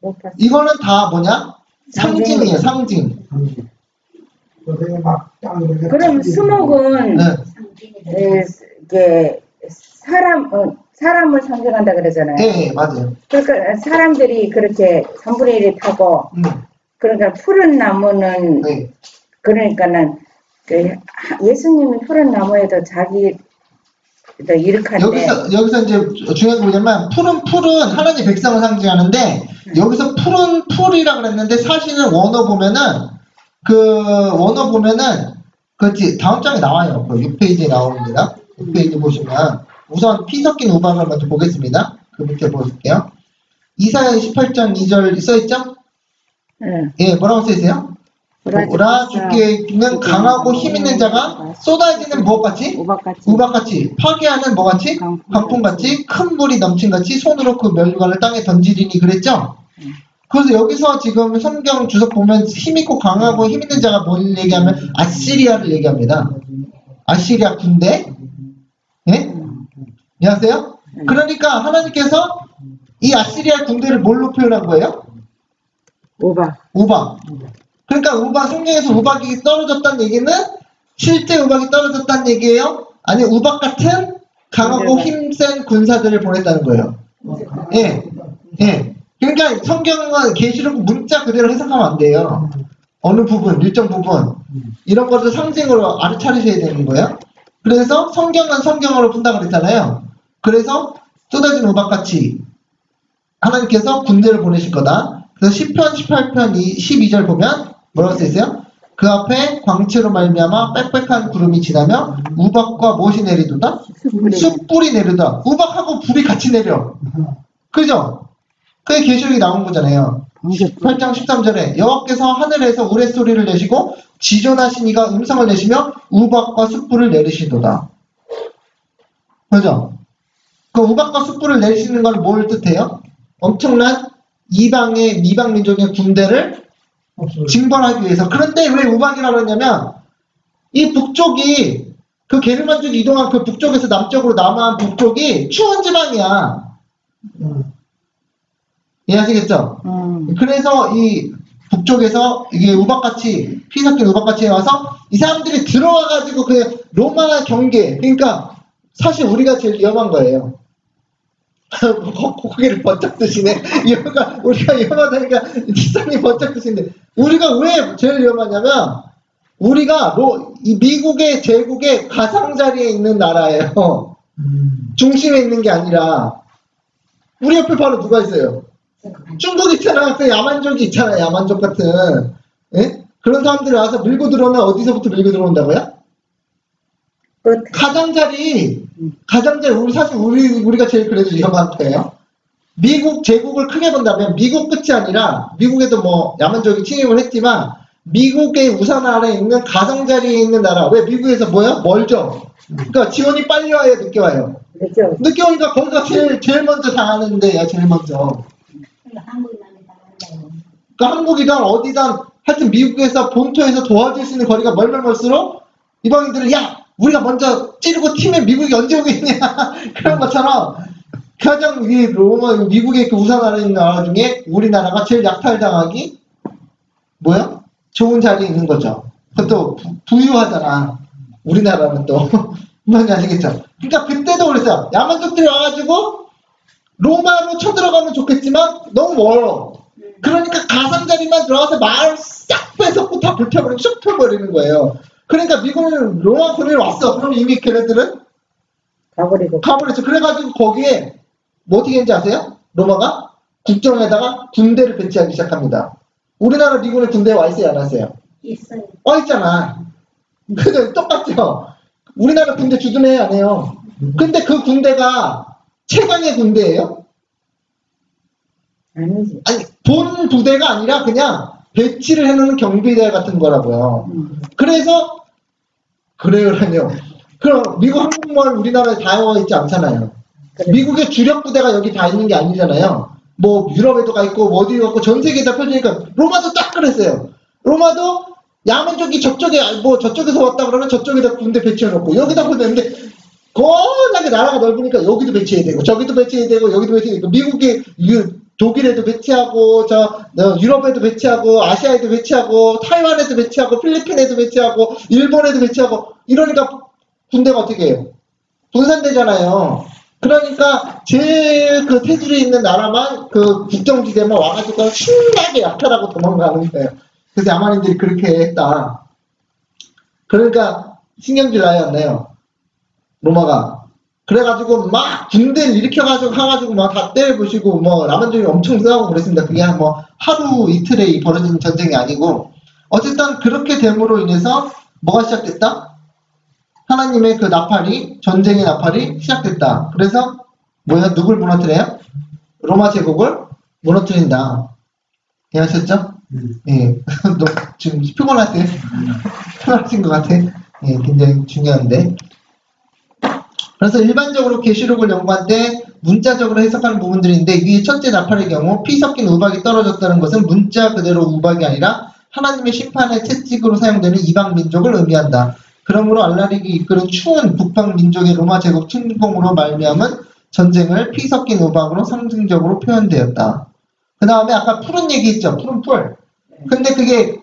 못 봤어. 이거는 다 뭐냐? 상징이에요, 상징. 그럼 수목은 네. 이게 사람을 상징한다 그러잖아요. 네, 맞아요. 그러니까 사람들이 그렇게 3분의 1이 타고 그러니까 푸른 나무는 네. 그러니까는 그 예수님이 푸른 나무에도 자기 일으켰는데 여기서 이제 중요한 게 뭐냐면 풀은 하나님 백성을 상징하는데 여기서 풀은 풀이라 그랬는데 사실은 원어 보면은 그렇지 다음 장에 나와요. 그 6페이지에 나옵니다. 6페이지 보시면 우선 피 섞인 우박을 먼저 보겠습니다. 그 밑에 보실게요. 이사야 28장 2절 써있죠? 응. 예, 뭐라고 써있어요? 오라 주께는 강하고 힘있는 자가 쏟아지는 무엇같이? 우박같이 파괴하는 뭐같이? 강풍같이 큰 물이 넘친같이 손으로 그 멸관을 땅에 던지리니 그랬죠? 그래서 여기서 지금 성경 주석 보면 힘있고 강하고 힘있는 자가 뭘 얘기하면 아시리아를 얘기합니다. 아시리아 군대? 예? 이해하세요? 그러니까 하나님께서 이 아시리아 군대를 뭘로 표현한 거예요? 우박. 그러니까 성경에서 우박이 떨어졌다는 얘기는 실제 우박이 떨어졌다는 얘기예요? 아니 우박 같은 강하고 힘센 군사들을 보냈다는 거예요. 예. 그러니까 성경은 계시록 문자 그대로 해석하면 안 돼요. 어느 부분, 일정 부분 이런 것을 상징으로 알아차리셔야 되는 거예요. 그래서 성경은 성경으로 푼다 그랬잖아요. 그래서 쏟아진 우박같이 하나님께서 군대를 보내실 거다. 그래서 10편, 18편, 12절 보면 뭐라고 써있어요? 그 앞에 광채로 말미암아 빽빽한 구름이 지나며 우박과 무엇이 내리도다? 숯불이 내리도다. 우박하고 불이 같이 내려. 그죠? 그게 계시록이 나온 거잖아요. 8장 13절에 여호와께서 하늘에서 우레소리를 내시고 지존하신 이가 음성을 내시며 우박과 숯불을 내리시도다. 그죠? 그 우박과 숯불을 내리시는 건 뭘 뜻해요? 엄청난 이방 민족의 군대를 징벌하기 위해서. 그런데 왜 우박이라고 했냐면 이 북쪽이 그 게르만족이 이동한 그 북쪽에서 남쪽으로 남한 북쪽이 추운 지방이야. 이해하시겠죠? 그래서 이 북쪽에서 이게 우박같이 피 섞인 우박같이 와서 이 사람들이 들어와가지고 그 로마 경계, 그러니까 사실 우리가 제일 위험한 거예요. 고개를 번쩍 드시네. 우리가 위험하다니까 기사님 번쩍 드시는데 우리가 왜 제일 위험하냐면 우리가 이 미국의 제국의 가장자리에 있는 나라예요. 중심에 있는 게 아니라 우리 옆에 바로 누가 있어요? 중국 있잖아. 그 야만족이 있잖아. 야만족 같은. 예? 그런 사람들이 와서 밀고 들어오면 어디서부터 밀고 들어온다고요? 가장자리, 사실 우리가 제일 그래도 위험한 거예요. 미국 제국을 크게 본다면 미국 끝이 아니라 미국에도 뭐 야만족이 침입을 했지만 미국의 우산 아래에 있는 가장자리에 있는 나라. 왜 미국에서 뭐야? 멀죠. 그러니까 지원이 빨리 와요, 늦게 와요. 늦게 오니까 거기가 제일 먼저 당하는 데야, 제일 먼저. 그러니까 한국이든 어디든 하여튼 미국에서 본토에서 도와줄 수 있는 거리가 멀수록 이방인들은 야 우리가 먼저 찌르고 팀에 미국이 언제 오겠냐 그런 것처럼 가장 미국의 그 우산 아래 있는 나라 중에 우리나라가 제일 약탈당하기 뭐야? 좋은 자리에 있는 거죠. 그것도 부유하잖아. 우리나라는 또 뭔지 아시겠죠? 그러니까 그때도 그랬어요. 야만족들이 와가지고 로마로 쳐들어가면 좋겠지만 너무 멀어. 그러니까 가상자리만 들어가서 마을 싹 뺏었고 다 불태워버리고 쑥 펴버리는 거예요. 그러니까 미국은 로마 군이 왔어. 그럼 이미 걔네들은 가버렸어. 그래가지고 거기에 뭐 어떻게 했는지 아세요? 로마가 국정에다가 군대를 배치하기 시작합니다. 우리나라 미군의 군대에 와 있어요, 안 왔어요? 있어요. 와 있잖아. 근데 똑같죠? 우리나라 군대 주둔해 안 해요. 근데 그 군대가 최강의 군대예요? 아니지. 아니, 본 부대가 아니라 그냥 배치를 해놓은 경비대 같은 거라고요. 그래서, 그래요라뇨. 그럼 미국 항공모함 우리나라에 다 와 있지 않잖아요. 그래. 미국의 주력 부대가 여기 다 있는 게 아니잖아요. 뭐 유럽에도 가 있고 뭐 어디에 갔고 전 세계에 다 펴지니까 로마도 딱 그랬어요. 로마도 야만족이 저쪽에 뭐 저쪽에서 왔다 그러면 저쪽에다 군대 배치해놓고 여기다 보내는데 워낙에 나라가 넓으니까 여기도 배치해야 되고 저기도 배치해야 되고 여기도 배치해야 되고 미국의 독일에도 배치하고 유럽에도 배치하고 아시아에도 배치하고 타이완에도 배치하고 필리핀에도 배치하고 일본에도 배치하고 이러니까 군대가 어떻게 해요? 분산되잖아요. 그러니까 제일 그 테두리에 있는 나라만 그 국경지대만 와가지고 신나게 약탈하고 도망가는 거예요. 그래서 야만인들이 그렇게 했다. 그러니까 신경질 나요, 안 나요? 로마가. 그래가지고 막 군대를 일으켜가지고 가가지고 막 다 때려부시고 뭐 남한족이 엄청 싸우고 그랬습니다. 그게 한 뭐 하루 이틀에 벌어지는 전쟁이 아니고 어쨌든 그렇게 됨으로 인해서 뭐가 시작됐다? 하나님의 그 나팔이, 전쟁의 나팔이 시작됐다. 그래서 뭐야? 누굴 무너뜨려요? 로마 제국을 무너뜨린다. 이해하셨죠? 예. 너 지금 피곤하세요? 피곤하신 것 같아. 예, 굉장히 중요한데. 그래서 일반적으로 계시록을 연구할 때 문자적으로 해석하는 부분들인데 이게 첫째 나팔의 경우 피 섞인 우박이 떨어졌다는 것은 문자 그대로 우박이 아니라 하나님의 심판의 채찍으로 사용되는 이방 민족을 의미한다. 그러므로 알라릭이 이끄는 추운 북방 민족의 로마 제국 침공으로 말미암은 전쟁을 피 섞인 우박으로 상징적으로 표현되었다. 그 다음에 아까 푸른 얘기 있죠? 푸른 풀. 근데 그게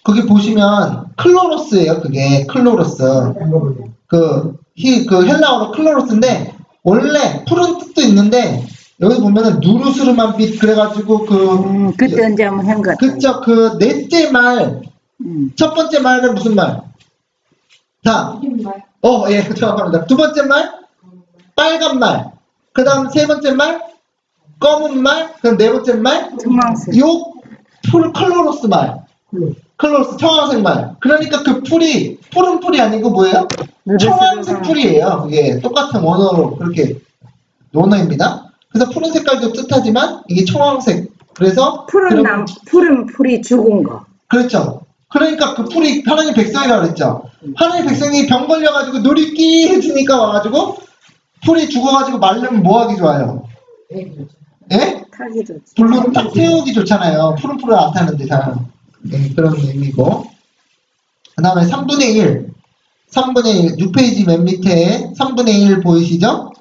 거기 보시면 클로로스예요. 그게 클로로스. 그 헬라어로 클로로스인데 원래 푸른 뜻도 있는데 여기 보면은 누르스름한 빛 그래가지고 그때 언제 한번 한 것 같아. 그쵸. 그 넷째 말 첫 번째 말은 무슨 말? 자, 예, 정확합니다. 두 번째 말, 빨간 말. 그 다음 세 번째 말, 검은 말. 그럼 네 번째 말, 청황색. 클로로스 말. 클로로스, 청황색 말. 그러니까 그 풀이, 푸른 풀이 아니고 뭐예요? 청황색 풀이에요. 그게 똑같은 원어로 그렇게, 원어입니다. 그래서 푸른 색깔도 뜻하지만 이게 청황색. 그래서 푸른 풀이 죽은 거. 그렇죠. 그러니까 그 풀이 하나님 백성이라고 그랬죠. 하나님 백성이 병 걸려가지고 누리끼 해주니까 와가지고 풀이 죽어가지고 말르면 뭐하기 좋아요? 예? 타기 좋지. 불로 딱 태우기 좋잖아요. 푸른 풀을 안 타는데 잘. 네, 그런 의미고. 그 다음에 3분의 1. 6페이지 맨 밑에 3분의 1 보이시죠?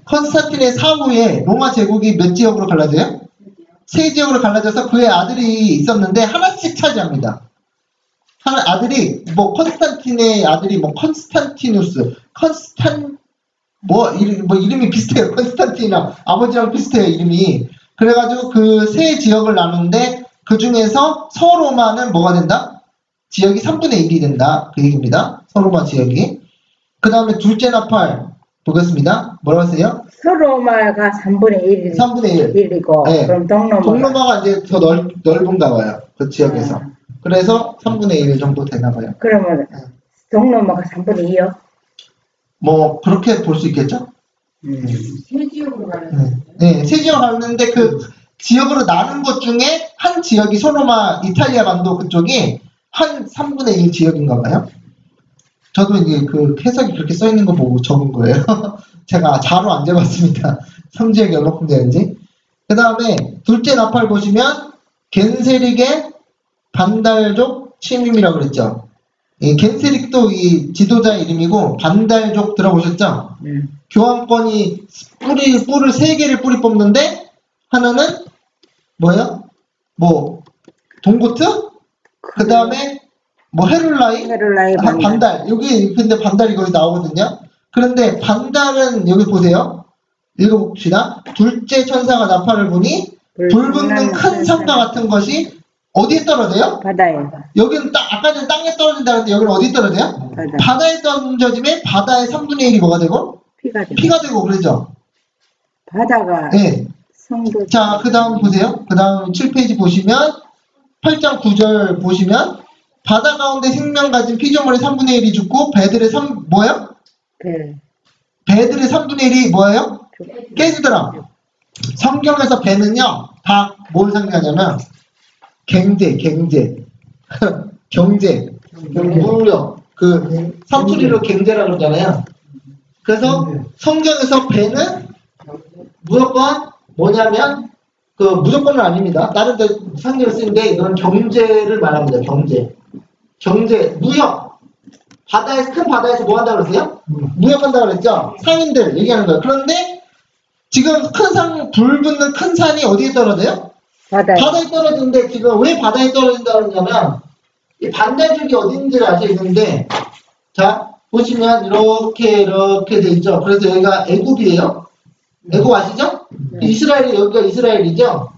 컨스탄틴의 사후에 로마 제국이 몇 지역으로 갈라져요? 세 지역으로 갈라져서 그의 아들이 있었는데 하나씩 차지합니다. 아들이 컨스탄틴의 아들이 컨스탄티누스, 이름이 비슷해요. 컨스탄틴이랑 아버지랑 비슷해요, 이름이. 그래가지고 그 세 지역을 나누는데 그 중에서 서로마는 뭐가 된다? 지역이 3분의 1이 된다. 그 얘기입니다. 서로마 지역이. 그 다음에 둘째 나팔 보겠습니다. 뭐라고 했어요? 서로마가 3분의 3분의 1이고 네. 그럼 동로마가 이제 더 넓은가 봐요. 그 지역에서. 그래서 3분의 1 정도 되나 봐요. 그러면 동로마가 3분의 2요? 뭐 그렇게 볼 수 있겠죠? 세 지역으로 가는 네, 세 지역 가는데 그 지역으로 나눈 것 중에 한 지역이 소로마 이탈리아 반도 그쪽이 한 3분의 1 지역인가 봐요. 저도 이제 그 해석이 그렇게 써 있는 거 보고 적은 거예요. 제가 자로 안 재봤습니다. 3지역이 얼마큼 되는지. 그 다음에 둘째 나팔 보시면 겐세릭의 반달족 침임이라고 그랬죠. 이 겐세릭도 이 지도자 이름이고 반달족 들어보셨죠? 교황권이 뿔을 3개를 뿌리 뽑는데 하나는 뭐예요? 동고트? 그 다음에 헤룰라이 반달. 여기 근데 반달이 거기 나오거든요. 그런데 반달은 여기 보세요. 읽어봅시다. 둘째 천사가 나팔을 부니 불 붙는 큰 산과 같은 것이 어디에 떨어져요? 바다에. 여기는 아까 전에 땅에 떨어진다 그랬는데 여기는 어디 떨어져요? 바다에 던져지면 바다의 3분의 1이 뭐가 되고? 피가 되고 그러죠. 바다가 네. 성도. 자, 그 다음 보세요. 그 다음 7페이지 보시면 8장 9절 보시면 바다 가운데 생명 가진 피조물의 3분의 1이 죽고 배들의 뭐예요? 배들의 3분의 1이 뭐예요? 깨지더라. 성경에서 배는요, 다 뭘 상징하냐면 경제, 경제, 무력, 그 사투리로 경제라고 그러잖아요. 그래서 성경에서 배는 무조건 뭐냐면 그 무조건은 아닙니다. 다른 데 성경을 쓰는데 이건 경제를 말합니다. 경제, 무역. 큰 바다에서 뭐 한다고 그랬어요? 무역한다고 그랬죠? 상인들 얘기하는 거예요. 그런데 지금 불 붙는 큰 산이 어디에 떨어져요? 바다에 떨어지는데 지금 왜 바다에 떨어진다고 그러냐면 이 반대쪽이 어딘지를 알 수 있는데 자 보시면 이렇게 돼 있죠. 그래서 여기가 애굽이에요. 애굽 아시죠? 이스라엘이 여기가 이스라엘이죠.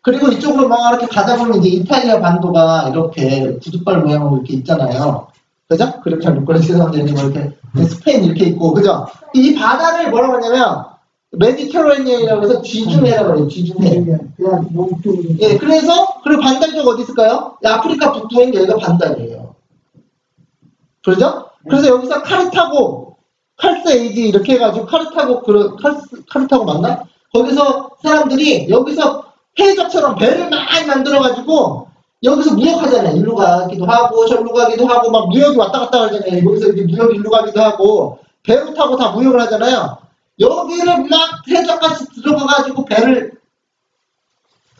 그리고 이쪽으로 막 이렇게 가다 보면 이제 이탈리아 반도가 이렇게 구두발 모양으로 이렇게 있잖아요. 그죠? 그렇게 잘 못 그려주셔서 이렇게 스페인 이렇게 있고, 그죠? 이 바다를 뭐라고 하냐면 메디테레니안이라고 해서 지중해라고 해요. 지중해. 예, 그래서 그리고 반대쪽 어디 있을까요? 아프리카 북부엔 여기가 반달이에요. 그러죠? 그래서 여기서 칼스 에이지 이렇게 해가지고 카르타고 맞나? 거기서 사람들이 여기서 해적처럼 배를 많이 만들어가지고 여기서 무역하잖아요. 일로 가기도 하고 저로 가기도 하고 막 무역이 왔다 갔다 하잖아요. 여기서 이제 무역이 일로 가기도 하고 배로 타고 다 무역을 하잖아요. 여기를 막 해적같이 들어가가지고 배를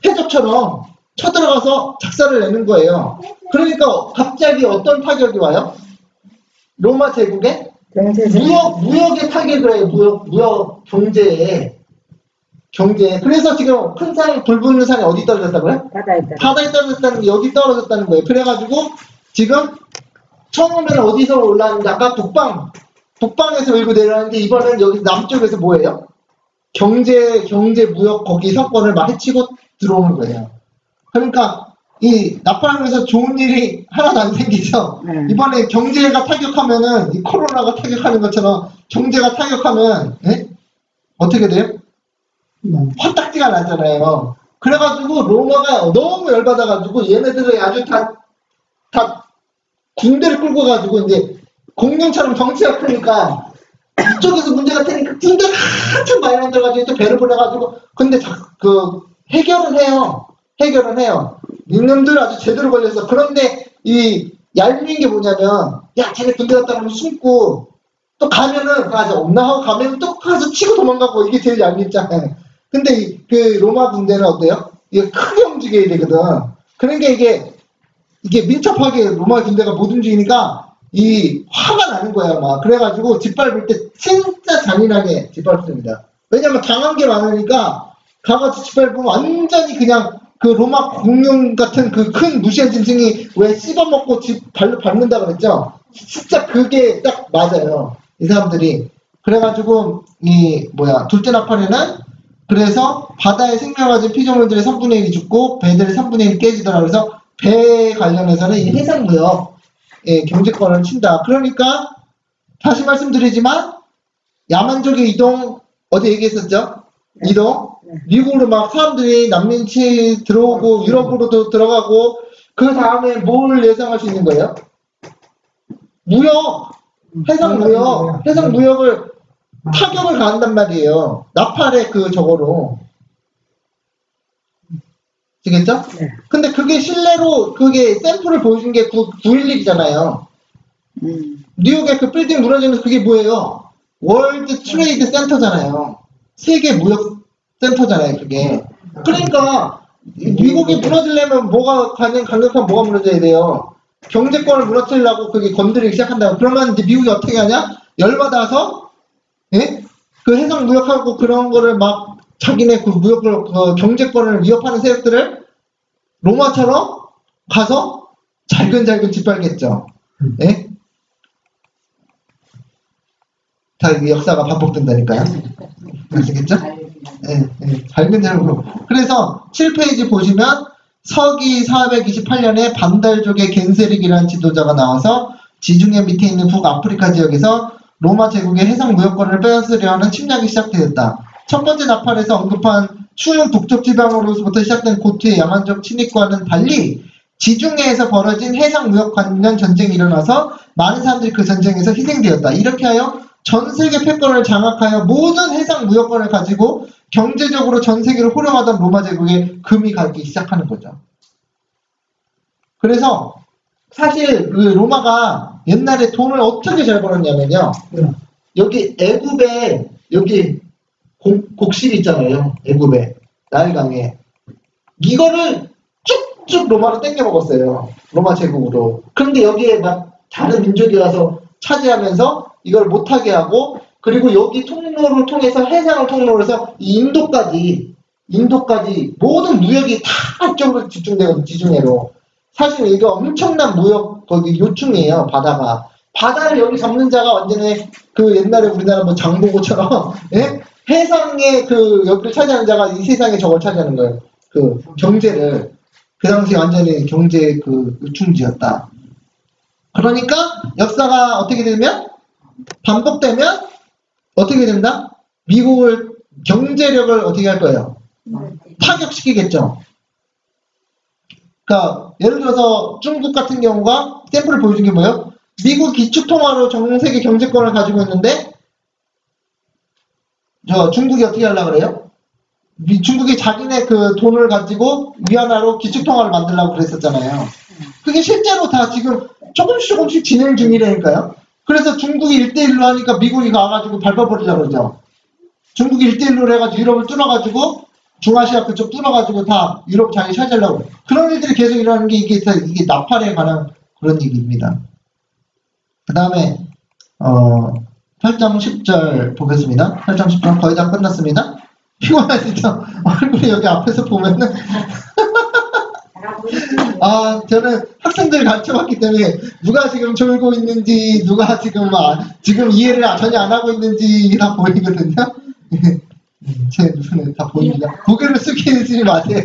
해적처럼 쳐들어가서 작사를 내는 거예요. 그러니까 갑자기 어떤 타격이 와요? 로마 제국에 무역의 타격을 해요. 무역 경제에. 그래서 지금 큰 산, 불 붙는 산이 어디 떨어졌다고요? 바다에 떨어졌다는 게 여기 떨어졌다는 거예요. 그래가지고 지금 처음에는 어디서 올라왔는데 아까 북방에서 밀고 내려왔는데 이번엔 여기 남쪽에서 뭐예요? 경제 무역 거기 상권을 막 해치고 들어오는 거예요. 그러니까 이 나팔하면서 좋은 일이 하나도 안 생기죠. 이번에 경제가 타격하면은 이 코로나가 타격하는 것처럼 경제가 타격하면 어떻게 돼요? 화딱지가 나잖아요. 그래가지고 로마가 너무 열받아가지고 얘네들이 아주 다 군대를 끌고 가지고 이제 공룡처럼 덩치가 크니까 이쪽에서 문제가 되니까 군대를 한참 많이 만들어가지고 또 배를 보내가지고 근데 해결은 해요. 이놈들 아주 제대로 걸렸어. 그런데 이 얄미운 게 뭐냐면 야 쟤네 군대 갔다 오면 숨고 또 가면은 없나 하고 가면은 또 가서 치고 도망가고 이게 제일 얄밉잖아요. 근데 그 로마 군대는 어때요? 이게 크게 움직여야 되거든. 그러니까 이게 민첩하게 로마 군대가 못 움직이니까 이 화가 나는 거야 막. 그래가지고 짓밟을 때 진짜 잔인하게 짓밟습니다. 왜냐면 당한 게 많으니까 가가지고 짓밟으면 완전히 그냥 그 로마 공룡 같은 그 큰 무시한 짐승이 왜 씹어먹고 발로 밟는다 그랬죠? 진짜 그게 딱 맞아요. 이 사람들이. 그래가지고 둘째 나팔에는 그래서 바다에 생명 가진 피조물들의 3분의 1이 죽고 배들의 3분의 1이 깨지더라. 그래서 배 관련해서는 이 해상무역 경제권을 친다. 그러니까 다시 말씀드리지만 야만족의 이동 어제 얘기했었죠? 이동 미국으로 막 사람들이 난민치 들어오고 유럽으로도 들어가고 그 다음에 뭘 예상할 수 있는 거예요? 해상무역을 타격을 가한단 말이에요. 나팔의 저거로. 아시겠죠? 근데 그게 실내로, 샘플을 보여준 게 9.11이잖아요. 뉴욕의 그 빌딩 무너지면서 그게 뭐예요? 월드 트레이드 센터잖아요. 세계 무역 센터잖아요, 그게. 그러니까, 미국이 무너지려면 강력한 뭐가 무너져야 돼요? 경제권을 무너뜨리려고 그게 건드리기 시작한다고. 그러면 이제 미국이 어떻게 하냐? 열받아서, 그 해상 무역하고 그런 거를 막 자기네 그 경제권을 위협하는 세력들을 로마처럼 가서 잘근잘근 짓밟겠죠. 다 이게 역사가 반복된다니까요. 아시겠죠? 잘근잘근. 그래서 7페이지 보시면 서기 428년에 반달족의 겐세릭이라는 지도자가 나와서 지중해 밑에 있는 북아프리카 지역에서 로마 제국의 해상 무역권을 빼앗으려 하는 침략이 시작되었다. 첫 번째 나팔에서 언급한 추운 북쪽 지방으로부터 시작된 고트의 야만적 침입과는 달리 지중해에서 벌어진 해상 무역 관련 전쟁이 일어나서 많은 사람들이 그 전쟁에서 희생되었다. 이렇게 하여 전 세계 패권을 장악하여 모든 해상 무역권을 가지고 경제적으로 전 세계를 호령하던 로마 제국에 금이 가기 시작하는 거죠. 그래서 사실 그 로마가 옛날에 돈을 어떻게 잘 벌었냐면요. 여기 애굽에 여기 곡식 있잖아요. 애굽에 나일강에 이거를 쭉쭉 로마로 땡겨 먹었어요. 로마 제국으로. 그런데 여기에 막 다른 민족이 와서 차지하면서 이걸 못하게 하고 그리고 여기 통로를 통해서 해상을 통로로 해서 인도까지 모든 무역이 다 이쪽으로 집중되거든요. 지중해로. 사실 이게 엄청난 무역 거기 요충이에요. 바다를 여기 잡는 자가 완전히 그 옛날에 우리나라 뭐 장보고처럼 예? 해상에 그 여기를 차지하는 자가 이 세상에 저걸 차지하는 거예요. 그 경제를 그 당시 완전히 경제 그 요충지였다. 그러니까 역사가 어떻게 되면 반복되면 어떻게 된다? 미국을 경제력을 어떻게 할 거예요? 타격시키겠죠. 그러니까 예를 들어서 중국 같은 경우가 샘플을 보여준 게 뭐예요? 미국 기축통화로 전 세계 경제권을 가지고 있는데 중국이 어떻게 하려고 그래요? 중국이 자기네 그 돈을 가지고 위안화로 기축통화를 만들려고 그랬었잖아요. 그게 실제로 다 지금 조금씩 진행 중이라니까요. 그래서 중국이 1대1로 하니까 미국이 가가지고 밟아버리려고 그러죠. 중국이 1대1로 해가지고 유럽을 뚫어가지고 중아시아 그쪽 뚫어가지고 다 유럽 자기 차지하려고 그런 일들이 계속 일어나는 게 이게 나팔에 관한 그런 얘기입니다. 그 다음에 8장 10절 보겠습니다. 8장 10절 거의 다 끝났습니다. 피곤하시죠? 얼굴이 여기 앞에서 보면은 저는 학생들 가르쳐봤기 때문에 누가 지금 졸고 있는지 누가 지금 이해를 전혀 안 하고 있는지 다 보이거든요. 제 눈에 다 보입니다. 고개를 숙이지 마세요.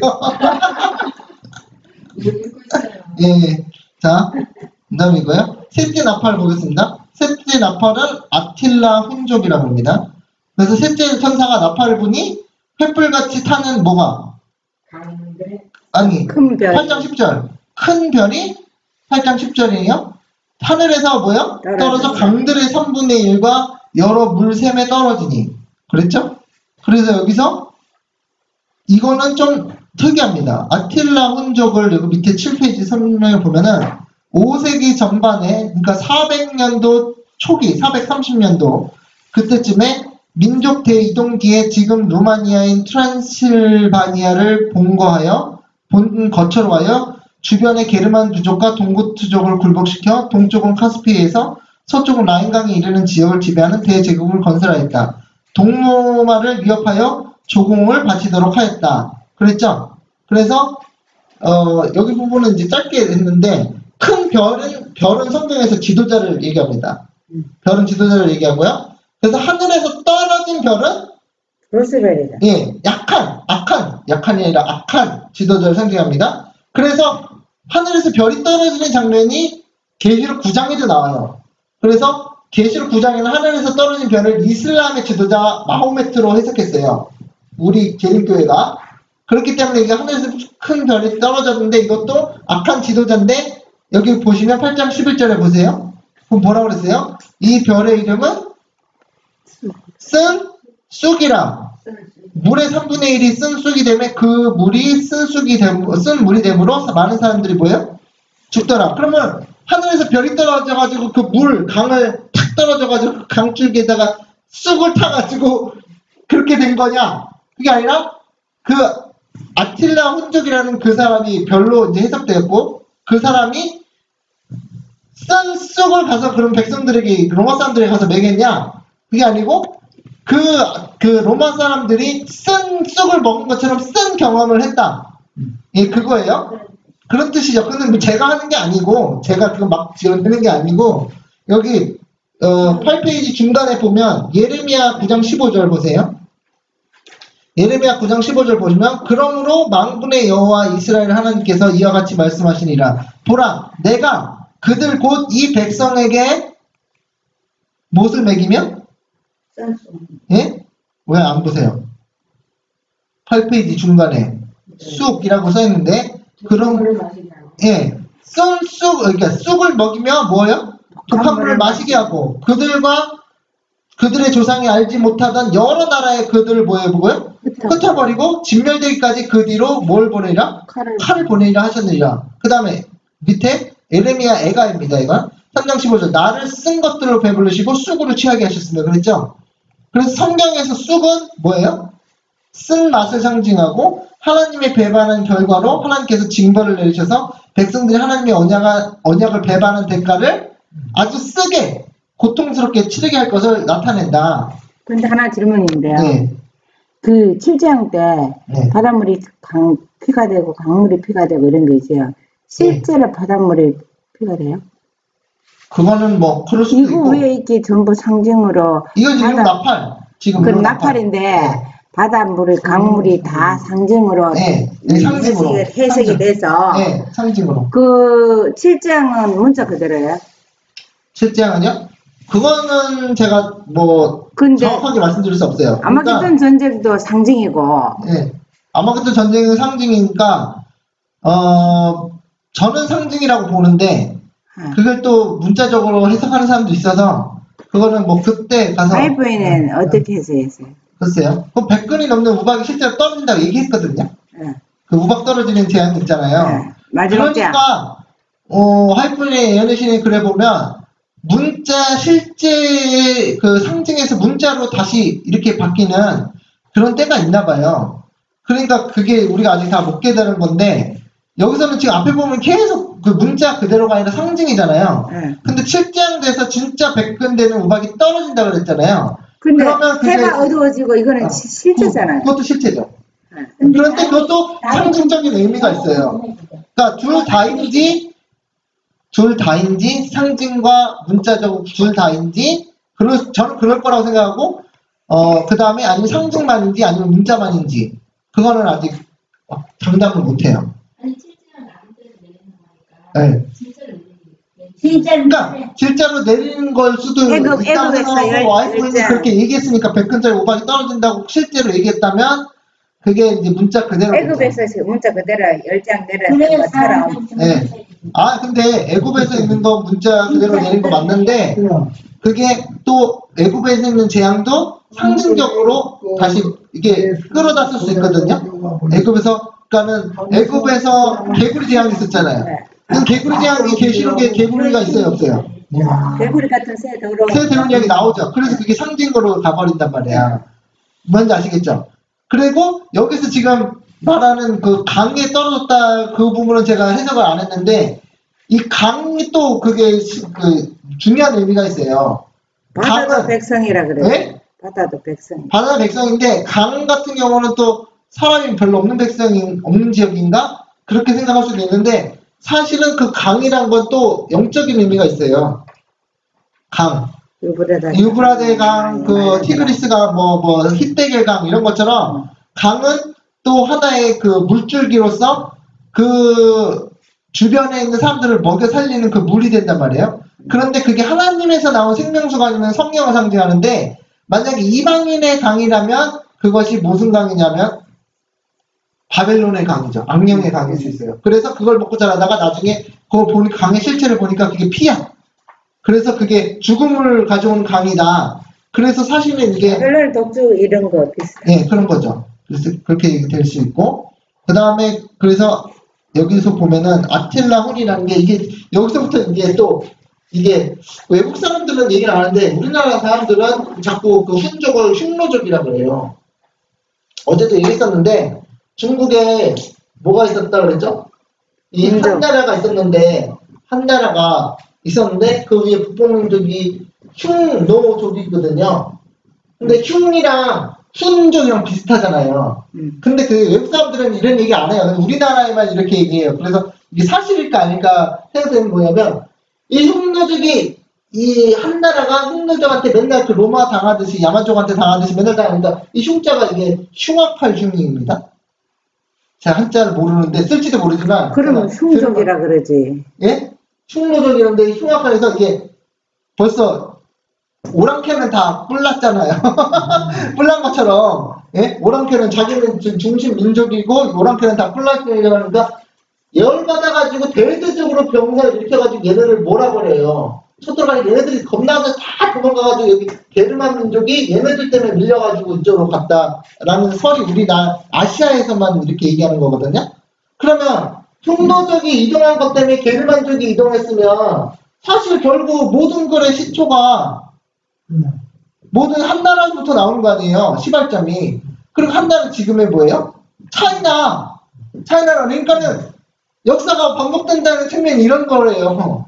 예, 자, 그 다음이고요. 셋째 나팔 보겠습니다. 셋째 나팔은 아틸라 훈족이라고 합니다. 그래서 셋째 천사가 나팔을 보니 횃불같이 타는 뭐가? 아니, 큰 별. 8장 10절. 큰 별이 8장 10절이에요. 하늘에서 뭐요? 떨어져 강들의 3분의 1과 여러 물샘에 떨어지니. 그랬죠? 그래서 여기서 이거는 좀 특이합니다. 아틸라 훈족을 여기 밑에 7페이지 설명을 보면은 5세기 전반에 그러니까 400년도 초기 430년도 그때쯤에 민족 대이동기에 지금 루마니아인 트란실바니아를 본 거처로 하여 주변의 게르만 부족과 동고트족을 굴복시켜 동쪽은 카스피해에서 서쪽은 라인강에 이르는 지역을 지배하는 대제국을 건설하였다. 동로마를 위협하여 조공을 바치도록 하였다. 그랬죠? 그래서 여기 부분은 이제 짧게 했는데 큰 별은 성경에서 지도자를 얘기합니다. 별은 지도자를 얘기하고요. 그래서 하늘에서 떨어진 별은 로스벨이다. 예, 약한이 아니라 악한 지도자를 상징합니다. 그래서 하늘에서 별이 떨어지는 장면이 계시록 9장에도 나와요. 그래서 계시록 9장에는 하늘에서 떨어진 별을 이슬람의 지도자 마호메트로 해석했어요. 우리 개림교회가. 그렇기 때문에 이게 하늘에서 큰 별이 떨어졌는데 이것도 악한 지도자인데 여기 보시면 8장 11절에 보세요. 그럼 뭐라고 그랬어요? 이 별의 이름은 쓴 물의 3분의 1이 쓴 쑥이 되면 그 물이 쓴 물이 되므로 많은 사람들이 뭐예요? 죽더라. 그러면 하늘에서 별이 떨어져가지고 그 강을 탁 떨어져가지고 강줄기에다가 쑥을 타가지고 그렇게 된 거냐? 그게 아니라 그 아틸라 훈족이라는 그 사람이 별로 이제 해석되었고 그 사람이 쓴 쑥을 가서 그런 백성들에게 로마 사람들에게 가서 먹였냐? 그게 아니고 그 로마 사람들이 쓴 쑥을 먹은 것처럼 쓴 경험을 했다. 예, 그거예요. 그런 뜻이죠. 근데 제가 하는 게 아니고, 제가 그거 막 지어내는 게 아니고, 여기, 8페이지 중간에 보면, 예레미야 9장 15절 보세요. 예레미야 9장 15절 보시면, 그러므로 만군의 여호와 이스라엘 하나님께서 이와 같이 말씀하시니라. 보라, 내가 그들 곧 이 백성에게 무엇을 먹이며? 썬수. 예? 왜 안 보세요? 8페이지 중간에 쑥이라고 써있는데 그럼 물을 마시냐고. 예, 그러니까 쑥을 먹이며 뭐요? 독한 물을 마시게 하고 그들의 조상이 알지 못하던 여러 나라의 그들을 뭐예요? 흩어버리고 진멸되기까지 그 뒤로 뭘 보내리라? 칼을 보내리라 하셨느니라. 그 다음에 밑에 에레미야 애가입니다. 이건 3장 15절 나를 쓴 것들로 배부르시고 쑥으로 취하게 하셨습니다. 그랬죠? 그래서 성경에서 쑥은 뭐예요? 쓴 맛을 상징하고 하나님의 배반한 결과로 하나님께서 징벌을 내리셔서 백성들이 하나님의 언약을 배반한 대가를 아주 쓰게 고통스럽게 치르게 할 것을 나타낸다. 근데 하나 질문인데요. 네. 그 7장 때 네. 바닷물이 피가 되고 강물이 피가 되고 이런 게 있어요. 실제로 바닷물이 피가 돼요? 그거는 뭐 그럴 수도 이거 있고. 왜 이렇게 전부 상징으로 이건 지금 나팔. 지금 그 이건 나팔인데 네. 바닷물이 강물이 다 상징으로 네. 상징으로 해석이 상징. 돼서 네, 상징으로. 그 7장은 문자 그대로예요. 7장은요? 그거는 제가 뭐 근데 정확하게 말씀드릴 수 없어요. 아마겟돈 전쟁도 상징이고 네. 아마겟돈 전쟁은 상징이니까 저는 상징이라고 보는데 그걸 또 문자적으로 해석하는 사람도 있어서 그거는 뭐 그때 가서 하이브에는 어떻게 해석했어요? 글쎄요. 그 100근이 넘는 우박이 실제로 떨어진다고 얘기했거든요. 네. 그 우박 떨어지는 제한 있잖아요. 네. 마지막 장. 그러니까 하이픈의 연애신에 그래 보면 문자 실제 그 상징에서 문자로 다시 이렇게 바뀌는 그런 때가 있나 봐요. 그러니까 그게 우리가 아직 다 못 깨달은 건데 여기서는 지금 앞에 보면 계속 그 문자 그대로가 아니라 상징이잖아요. 근데 7장 돼서 진짜 100근 되는 우박이 떨어진다 그랬잖아요. 근데 그러면 그게 해가 어두워지고 이거는 실제잖아요. 그것도 실제죠. 그런데 그것도 상징적인 의미가 있어요. 그러니까 둘 다인지 상징과 문자적 둘 다인지 저는 그럴 거라고 생각하고 그 다음에 아니면 상징만인지 아니면 문자만인지 그거는 아직 장담을 못해요. 아니, 실제로 나름대로 내리는 거니까. 네. 진짜로 그러니까 실제로 내리는 걸 수도 있다고 생각하고 와이프는 그렇게 얘기했으니까 100근짜리 우박이 떨어진다고 실제로 얘기했다면 그게 이제 문자 그대로. 애굽에서 문자 그대로 10장 내려는 것처럼. 네. 근데 애굽에서 있는 거 문자 그대로 내린 거 맞는데 그게 또 애굽에서 있는 재앙도 상징적으로 다시 이게 끌어다 쓸 수 있거든요. 그러니까는 애굽에서 개구리 재앙이 있었잖아요. 그 개구리 재앙이 계시록에 개구리가 있어요, 없어요? 개구리 같은 새 들어오고. 새 들어오는 이야기 나오죠. 그래서 그게 상징으로 가버린단 말이야. 뭔지 아시겠죠? 그리고 여기서 지금 말하는 그 강에 떨어졌다 그 부분은 제가 해석을 안 했는데 이 강이 또 그게 그 중요한 의미가 있어요. 바다도 백성이라 그래요. 네? 바다도 백성. 바다 백성인데 강 같은 경우는 또 사람이 별로 없는 지역인가? 그렇게 생각할 수도 있는데 사실은 그 강이란 건 또 영적인 의미가 있어요. 강. 유브라데 강, 그 티그리스가 뭐 히데겔 강 이런 것처럼 강은 또 하나의 그 물줄기로서 그 주변에 있는 사람들을 먹여 살리는 그 물이 된단 말이에요. 그런데 그게 하나님에서 나온 생명수가 아니면 성령을 상징하는데 만약에 이방인의 강이라면 그것이 무슨 강이냐면 바벨론의 강이죠. 악령의 강일 수 있어요. 그래서 그걸 먹고 자라다가 나중에 그 강의 실체를 보니까 그게 피야. 그래서 그게 죽음을 가져온 강이다. 그래서 사실은 이게 바벨론 독주 이런 거 비슷해. 네, 그런 거죠. 그래서 그렇게 될 수 있고 그 다음에 그래서 여기서 보면은 아틸라 혼이라는 게 이게 여기서부터 이제 또 이게 외국 사람들은 얘기를 안 하는데 우리나라 사람들은 자꾸 그 훈족을 흉노족이라고 그래요. 어제도 얘기했었는데 중국에 뭐가 있었다 그랬죠? 이 한나라가 있었는데 그 위에 북방민족이 흉노족이거든요. 근데 흉이랑 흉족이랑 비슷하잖아요. 근데 그 외국 사람들은 이런 얘기 안 해요. 우리나라에만 이렇게 얘기해요. 그래서 이게 사실일까 아닐까 생각되는 뭐냐면 이 흉노족이 이 한나라가 흉노족한테 맨날 그 로마 당하듯이 야만족한테 당하듯이 맨날 당하니까 이 흉자가 이게 흉악할 흉입니다. 제가 한자를 모르는데 쓸지도 모르지만 그러면 흉족이라 그러지. 예? 흉노족이런데 흉악할에서 이게 벌써 오랑캐는 다 뿔났잖아요. 뿔난 것처럼, 예? 오랑캐는 자기는 중심 민족이고, 오랑캐는 다 뿔났으려고 하니까, 열받아가지고 대대적으로 병사를 일으켜가지고 얘네를 몰아버려요. 쳐들어가니 얘네들이 겁나서 다 도망가가지고 여기 게르만 민족이 얘네들 때문에 밀려가지고 이쪽으로 갔다라는 설이 우리나라 아시아에서만 이렇게 얘기하는 거거든요. 그러면 흉노족이 이동한 것 때문에 게르만족이 이동했으면 사실 결국 모든 거의 시초가 모든 한 나라부터 나오는 거 아니에요. 시발점이. 그리고 한 나라는 지금의 뭐예요? 차이나라는 그러니까는 역사가 반복된다는 측면이 이런 거예요.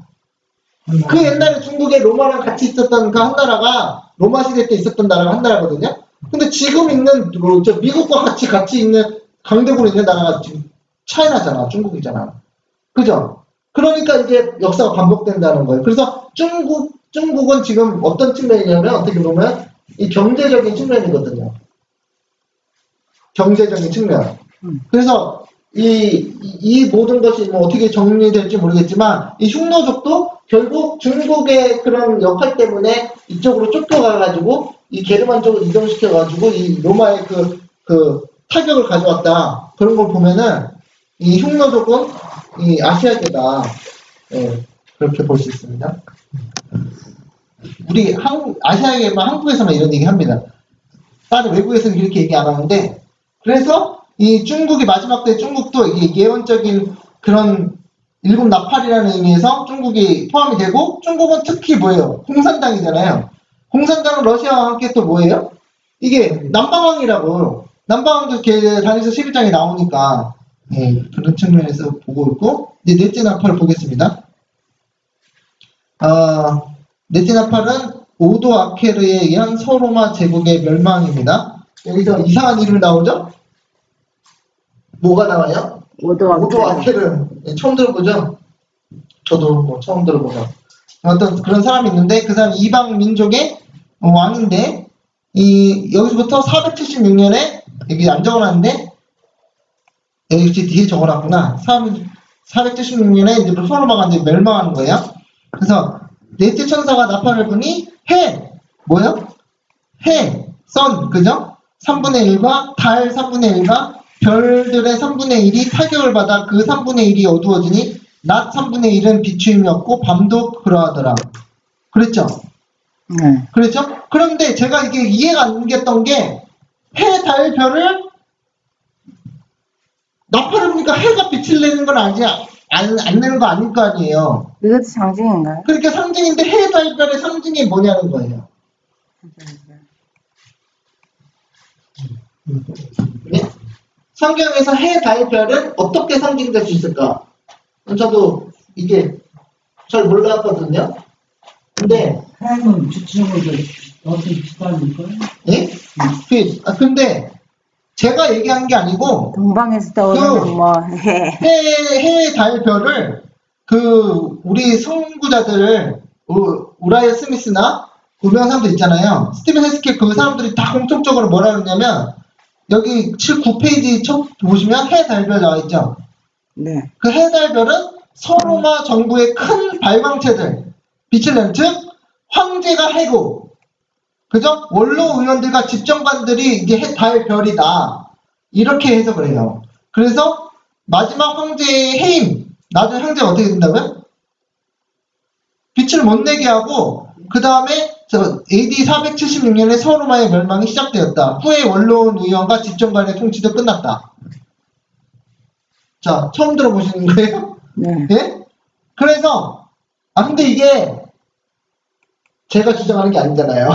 그 옛날에 중국에 로마랑 같이 있었던 그 한 나라가 로마 시대 때 있었던 나라가 한 나라거든요. 근데 지금 있는 저 미국과 같이 있는 강대국으로 있는 나라가 지금 차이나잖아, 중국이잖아. 그죠? 그러니까 이제 역사가 반복된다는 거예요. 그래서 중국은 지금 어떤 측면이냐면 어떻게 보면 이 경제적인 측면이거든요. 경제적인 측면. 그래서 이 모든 것이 뭐 어떻게 정리될지 모르겠지만 이 흉노족도 결국 중국의 그런 역할 때문에 이쪽으로 쫓겨가가지고 이 게르만 쪽으로 이동시켜가지고 이 로마의 그 타격을 가져왔다. 그런 걸 보면은 이 흉노족은 이 아시아계다. 예, 그렇게 볼 수 있습니다. 우리 아시아계만 한국에서만 이런 얘기 합니다. 다른 외국에서는 이렇게 얘기 안 하는데 그래서 이 중국이 마지막 때 중국도 이게 예언적인 그런 일곱 나팔이라는 의미에서 중국이 포함이 되고 중국은 특히 뭐예요? 공산당이잖아요. 공산당은 러시아와 함께 또 뭐예요? 이게 남방왕이라고 남방왕도 다니엘서 11장에 나오니까 예, 그런 측면에서 보고 있고 이제 넷째 나팔을 보겠습니다. 넷째 나팔은 오도 아케르에 의한 서로마 제국의 멸망입니다. 여기서 이상한 이름이 나오죠? 뭐가 나와요? 오도 아케르. 예, 처음 들어보죠? 저도 뭐 처음 들어보죠. 어떤 그런 사람이 있는데 그 사람이 이방 민족의 왕인데 여기서부터 476년에 여기 안 적어놨는데 여기 뒤에 적어놨구나. 476년에 이제 소로마가 이제 멸망하는 거예요. 그래서 넷째 천사가 나팔을 부니 뭐요? 선, 그죠? 3분의 1과 달 3분의 1과 별들의 3분의 1이 타격을 받아 그 3분의 1이 어두워지니 낮 3분의 1은 비추임이 없고 밤도 그러하더라. 그랬죠? 그랬죠? 그런데 제가 이게 이해가 안 됐던 게 달, 별을 나팔을 보니까 해가 빛을 내는 건 아직 안 내는 거 아닐 거 아니에요. 이것도 상징인가요? 그러니까 상징인데 해, 달, 별의 상징이 뭐냐는 거예요. 네? 성경에서 해, 달, 별은 어떻게 상징될 수 있을까? 저도 이게 잘 몰랐거든요. 근데 해는 비추어도 어떻게 비슷합니까? 예? 근데 제가 얘기한 게 아니고 동방에서 떠오르는 뭐 해, 달, 별을 우리 선구자들 우라이어 스미스나 유명한 사람들 있잖아요. 스티븐 헤스켈 그 사람들이 다 공통적으로 뭐라 그러냐면 여기 9페이지 첫 보시면 해, 달, 별 나와 있죠. 네. 그 해, 달, 별은 서로마 정부의 큰 발광체들 빛을 낸 즉 황제가 해고 그죠? 원로 의원들과 집정관들이 이게 해, 달, 별이다. 이렇게 해석을 해요. 그래서 마지막 황제의 해임 나중에 황제가 어떻게 된다고요? 빛을 못 내게 하고 그 다음에 AD 476년에 서로마의 멸망이 시작되었다. 후에 원로원 의원과 집정관의 통치도 끝났다. 자, 처음 들어보시는 거예요? 네. 예? 그래서 근데 이게 제가 주장하는 게 아니잖아요.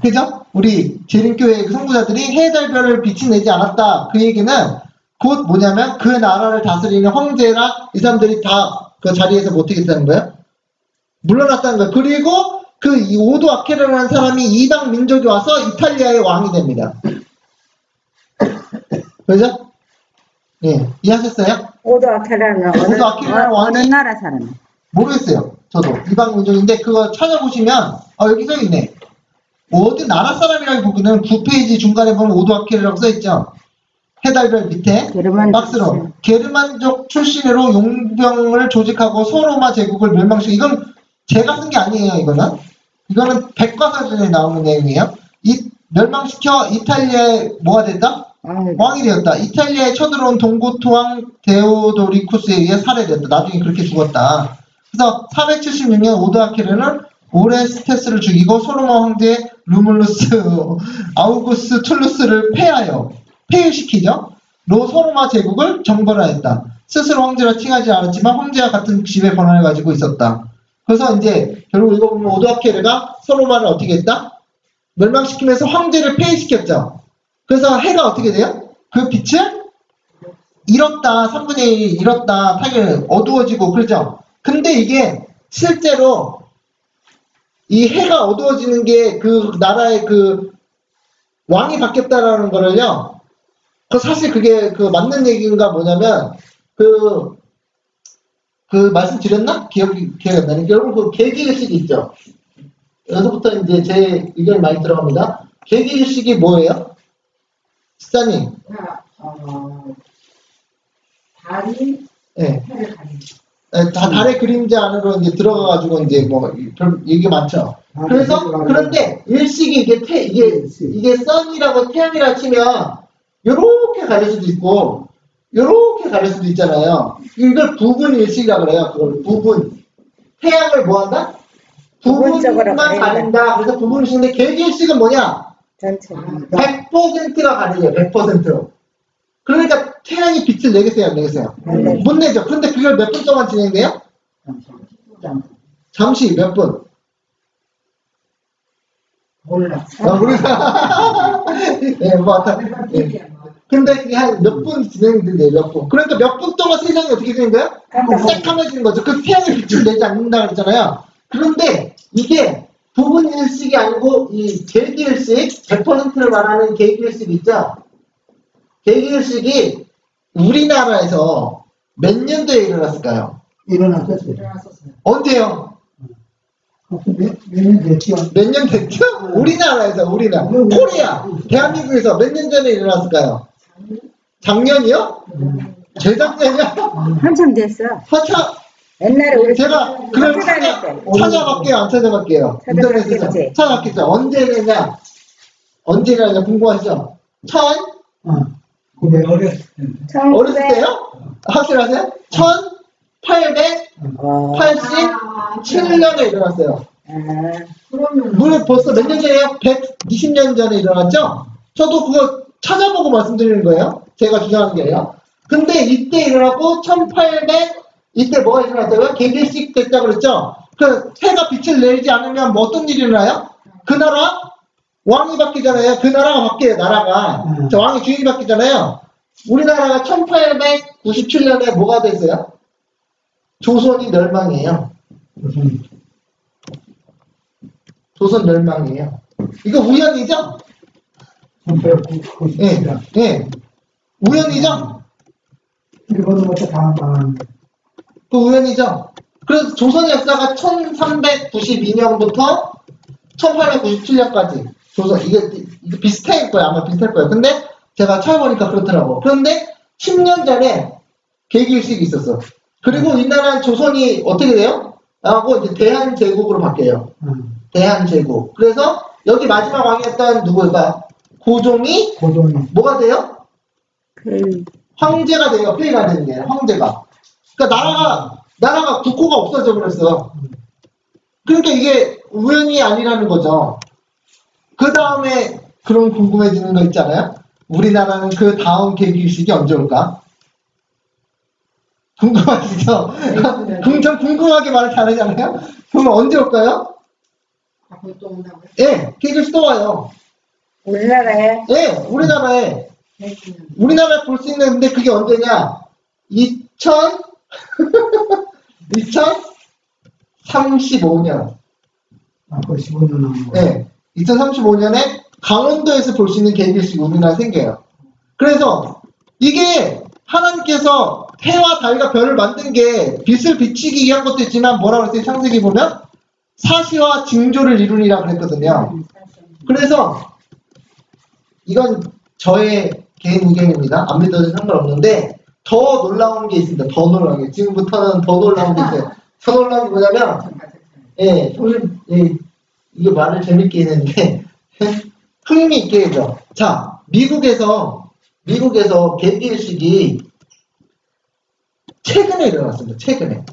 그죠? 우리 재림교회 선구자들이 해, 달, 별을 빛이 내지 않았다. 그 얘기는 곧 뭐냐면 그 나라를 다스리는 황제나 이 사람들이 다 그 자리에서 뭐 어떻게 되는 거예요? 물러났다는 거예요. 그리고 이 오도 아케르라는 사람이 이방 민족이 와서 이탈리아의 왕이 됩니다. 그죠? 예, 이해하셨어요? 오도 아케르라는 어느 나라 사람? 모르겠어요. 저도 이방 민족인데 그거 찾아보시면 여기 써 있네. 어디 나라 사람이라기보기는 9페이지 중간에 보면 오도 아케르라고 써 있죠. 해달별 밑에 박스로 게르만족 출신으로 용병을 조직하고 소로마 제국을 멸망시키고 이건 제가 쓴 게 아니에요. 이거는 이거는 백과사전에 나오는 내용이에요. 멸망시켜 이탈리아에 뭐가 됐다? 왕이 되었다. 이탈리아에 쳐들어온 동고토왕 데오도리쿠스에 의해 살해됐다. 나중에 그렇게 죽었다. 그래서 476년 오도아케르는 오레스테스를 죽이고 솔로몬 황제 루물루스 아우구스 툴루스를 폐위시키죠. 로소로마 제국을 정벌하였다. 스스로 황제라 칭하지 않았지만 황제와 같은 지배 권한을 가지고 있었다. 그래서 이제 결국 이거 보면 오도아케르가 소로마를 어떻게 했다? 멸망시키면서 황제를 폐위시켰죠. 그래서 해가 어떻게 돼요? 그 빛을 잃었다. 3분의 1 잃었다. 타결 어두워지고 그러죠. 근데 이게 실제로 이 해가 어두워지는 게 그 나라의 그 왕이 바뀌었다라는 거를요. 사실 그게 그 맞는 얘기인가 뭐냐면 그 말씀드렸나? 기억이 안 나는. 여러분 그 계기일식이 있죠. 여기서부터 이제 제 의견이 많이 들어갑니다. 계기일식이 뭐예요? 시사님. 달이 네. 해를 가리는. 다 달의 그림자 안으로 이제 들어가가지고 이제 뭐 별 얘기 많죠. 그래서 그런데 일식이 이게 선이라고 태양이라 치면 요렇게 가릴 수도 있고 요렇게 가릴 수도 있잖아요. 이걸 부분 일식이라 그래요. 그걸 부분. 태양을 뭐 한다? 부분만 가린다. 그래서 부분 일식인데 계기일식은 뭐냐? 전체. 100%가 가리죠. 100%. 그러니까 태양이 빛을 내겠어요, 안 내겠어요? 못 내죠. 그런데 그걸 몇 분 동안 진행돼요? 잠시 몇 분? 몰라. 네, 뭐, 네. 근데 그게 한 몇 분 진행돼요, 몇 분. 그러니까 몇 분 동안 세상이 어떻게 되는 거예요? 새까매지는 거죠. 그 태양의 빛을 내지 않는다고 했잖아요. 그런데 이게 부분 일식이 아니고 이 계기일식, 100%를 말하는 계기일식 있죠? 계기일식이 우리나라에서 몇 년도에 일어났을까요? 일어났었어요. 언제요? 몇 년 됐죠? 몇 년 됐죠? 우리나라에서, 코리아, 대한민국에서 몇 년 전에 일어났을까요? 작년이요? 재작년이요? 한참 됐어. 옛날에 우리 제가 그걸 찾아갈게요, 안 찾아갈게요? 인터넷에서 찾아봤겠지. 찾아봤겠죠? 언제냐 궁금하시죠? 그게 어렸을 때. 어렸을 때요? 확실하세요? 1887년에 일어났어요. 물론 벌써 몇 년 전이에요? 120년 전에 일어났죠? 저도 그거 찾아보고 말씀드리는 거예요. 제가 주장하는 게 아니라. 근데 이때 일어나고 이때 뭐가 일어났다고요? 계기일식 됐다고 그랬죠? 그 해가 빛을 내지 않으면 뭐 어떤 일이 일어나요? 그 나라 왕이 바뀌잖아요. 그 나라가 바뀌어요. 나라가. 저 왕이 주인이 바뀌잖아요. 우리나라가 1897년에 뭐가 됐어요? 조선이 멸망이에요. 조선 멸망이에요. 이거 우연이죠? 예. 우연이죠? 일본은 먼저 당한 그 우연이죠? 그래서 조선 역사가 1392년부터 1897년까지 조선, 이게 비슷할 거예요. 아마 비슷할 거예요. 근데 제가 찾아보니까 그렇더라고. 그런데 10년 전에 계기일식이 있었어. 그리고 이 나라는 조선이 어떻게 돼요? 하고 이제 대한제국으로 바뀌어요. 대한제국. 그래서 여기 마지막 왕이었던 누구일까? 고종이 뭐가 돼요? 황제가 돼요. 폐위가 되는 게 황제가. 그러니까 나라가 국호가 없어져 버렸어. 그러니까 이게 우연이 아니라는 거죠. 그 다음에 그런 궁금해지는 거 있잖아요. 우리나라는 그 다음 계기일식이 언제 올까? 궁금하시죠? 전 궁금하게 말을 잘하잖아요. 그럼 언제 올까요? 예, 계기일식 또 와요. 우리나라에? 네, 우리나라에 볼 수 있는데 그게 언제냐? 2035년. 벌써 15년 남은 네, 2035년에 강원도에서 볼 수 있는 계기일식이 우리나라에 생겨요. 그래서 이게 하나님께서 해와 달과 별을 만든 게 빛을 비치기 위한 것도 있지만 뭐라고 했어요? 창세기 보면 사시와 징조를 이루니라 그랬거든요. 그래서 이건 저의 개인 의견입니다. 안 믿어도 상관없는데 더 놀라운 게 있습니다. 더 놀라운 게. 지금부터는 더 놀라운 게 있어요. 더 놀라운 게 뭐냐면 이게 말을 재밌게 했는데 흥미있게 해줘. 자, 미국에서 개기일식이 최근에 일어났습니다. 최근에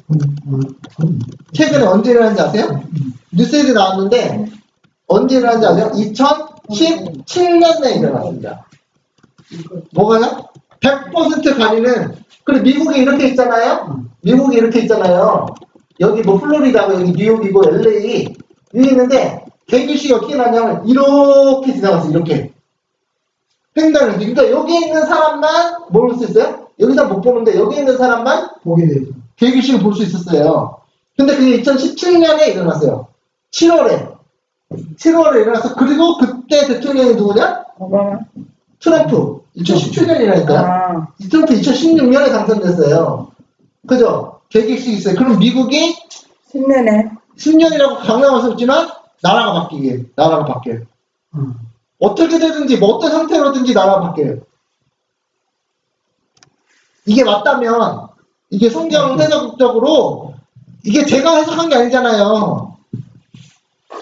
언제 일어났는지 아세요? 뉴스에도 나왔는데 언제 일어났는지 아세요? 2017년에 일어났습니다. 뭐가요? 100% 가리는. 그리고 미국이 이렇게 있잖아요. 여기 뭐 플로리다고 여기 뉴욕이고 LA 여기 있는데 개기일식이 어떻게 나냐면 이렇게 지나갔어요. 이렇게 횡단을. 그러니까 여기 있는 사람만 모를 수 있어요. 여기서 못 보는데 여기 있는 사람만 보게 되죠. 개기일식을 볼 수 있었어요. 근데 그게 2017년에 일어났어요. 7월에 일어나서. 그리고 그때 대통령이 누구냐? 오바마. 트럼프. 2017년이라니까요. 트럼프 2016년에 당선됐어요. 그죠? 개기일식이 있어요. 그럼 미국이 10년이라고 강요하면서 있지만 나라가 바뀌어요. 어떻게 되든지 뭐 어떤 형태로든지 나라가 바뀌어요. 이게 맞다면 이게 성경 해석적으로 이게 제가 해석한 게 아니잖아요.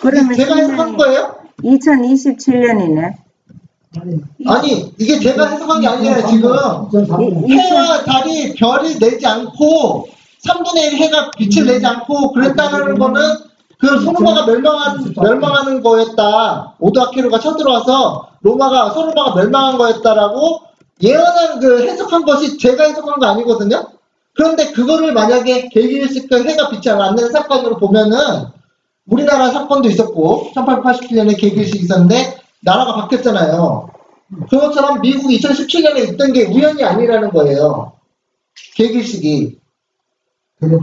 그러면 제가 해석한 거예요? 2027년이네. 아니 이게 제가 해석한 게 아니잖아요. 지금 해와 달이 별이 내지 않고 3분의 1 해가 빛을 내지 않고 그랬다는 거는 그 소로마가 멸망하는 거였다. 오도아케르가 쳐들어와서 소로마가 멸망한 거였다라고 예언한 해석한 것이 제가 해석한 거 아니거든요. 그런데 그거를 만약에 개기일식과 해가 빛이 않는 사건으로 보면은 우리나라 사건도 있었고 1887년에 개기일식이 있었는데 나라가 바뀌었잖아요. 그것처럼 미국이 2017년에 있던 게 우연이 아니라는 거예요. 개기일식이.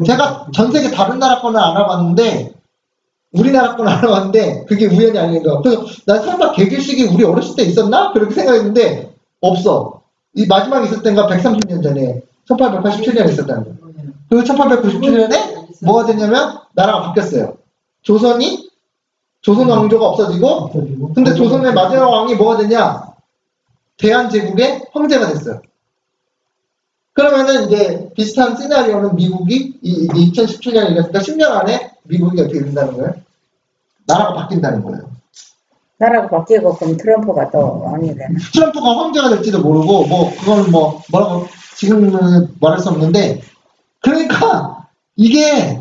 제가 전 세계 다른 나라 거는 알아봤는데 우리나라 거는 알아봤는데 그게 우연이 아닌 거예요. 그래서 난 설마 개기일식이 우리 어렸을 때 있었나? 그렇게 생각했는데 없어. 이 마지막에 있을 때가 130년 전에 1887년에 있었다는 거예요. 그리고 1897년에 뭐가 됐냐면 나라가 바뀌었어요. 조선 왕조가 없어지고 근데 조선의 마지막 왕이 뭐가 됐냐? 대한제국의 황제가 됐어요. 그러면은 이제 비슷한 시나리오는 미국이 2017년에 일어났으니까 10년 안에 미국이 어떻게 된다는 거예요? 나라가 바뀐다는 거예요. 나라가 바뀌고 그럼 트럼프가 또 왕이 되나? 트럼프가 황제가 될지도 모르고 그건 뭐라고 지금은 말할 수 없는데 그러니까 이게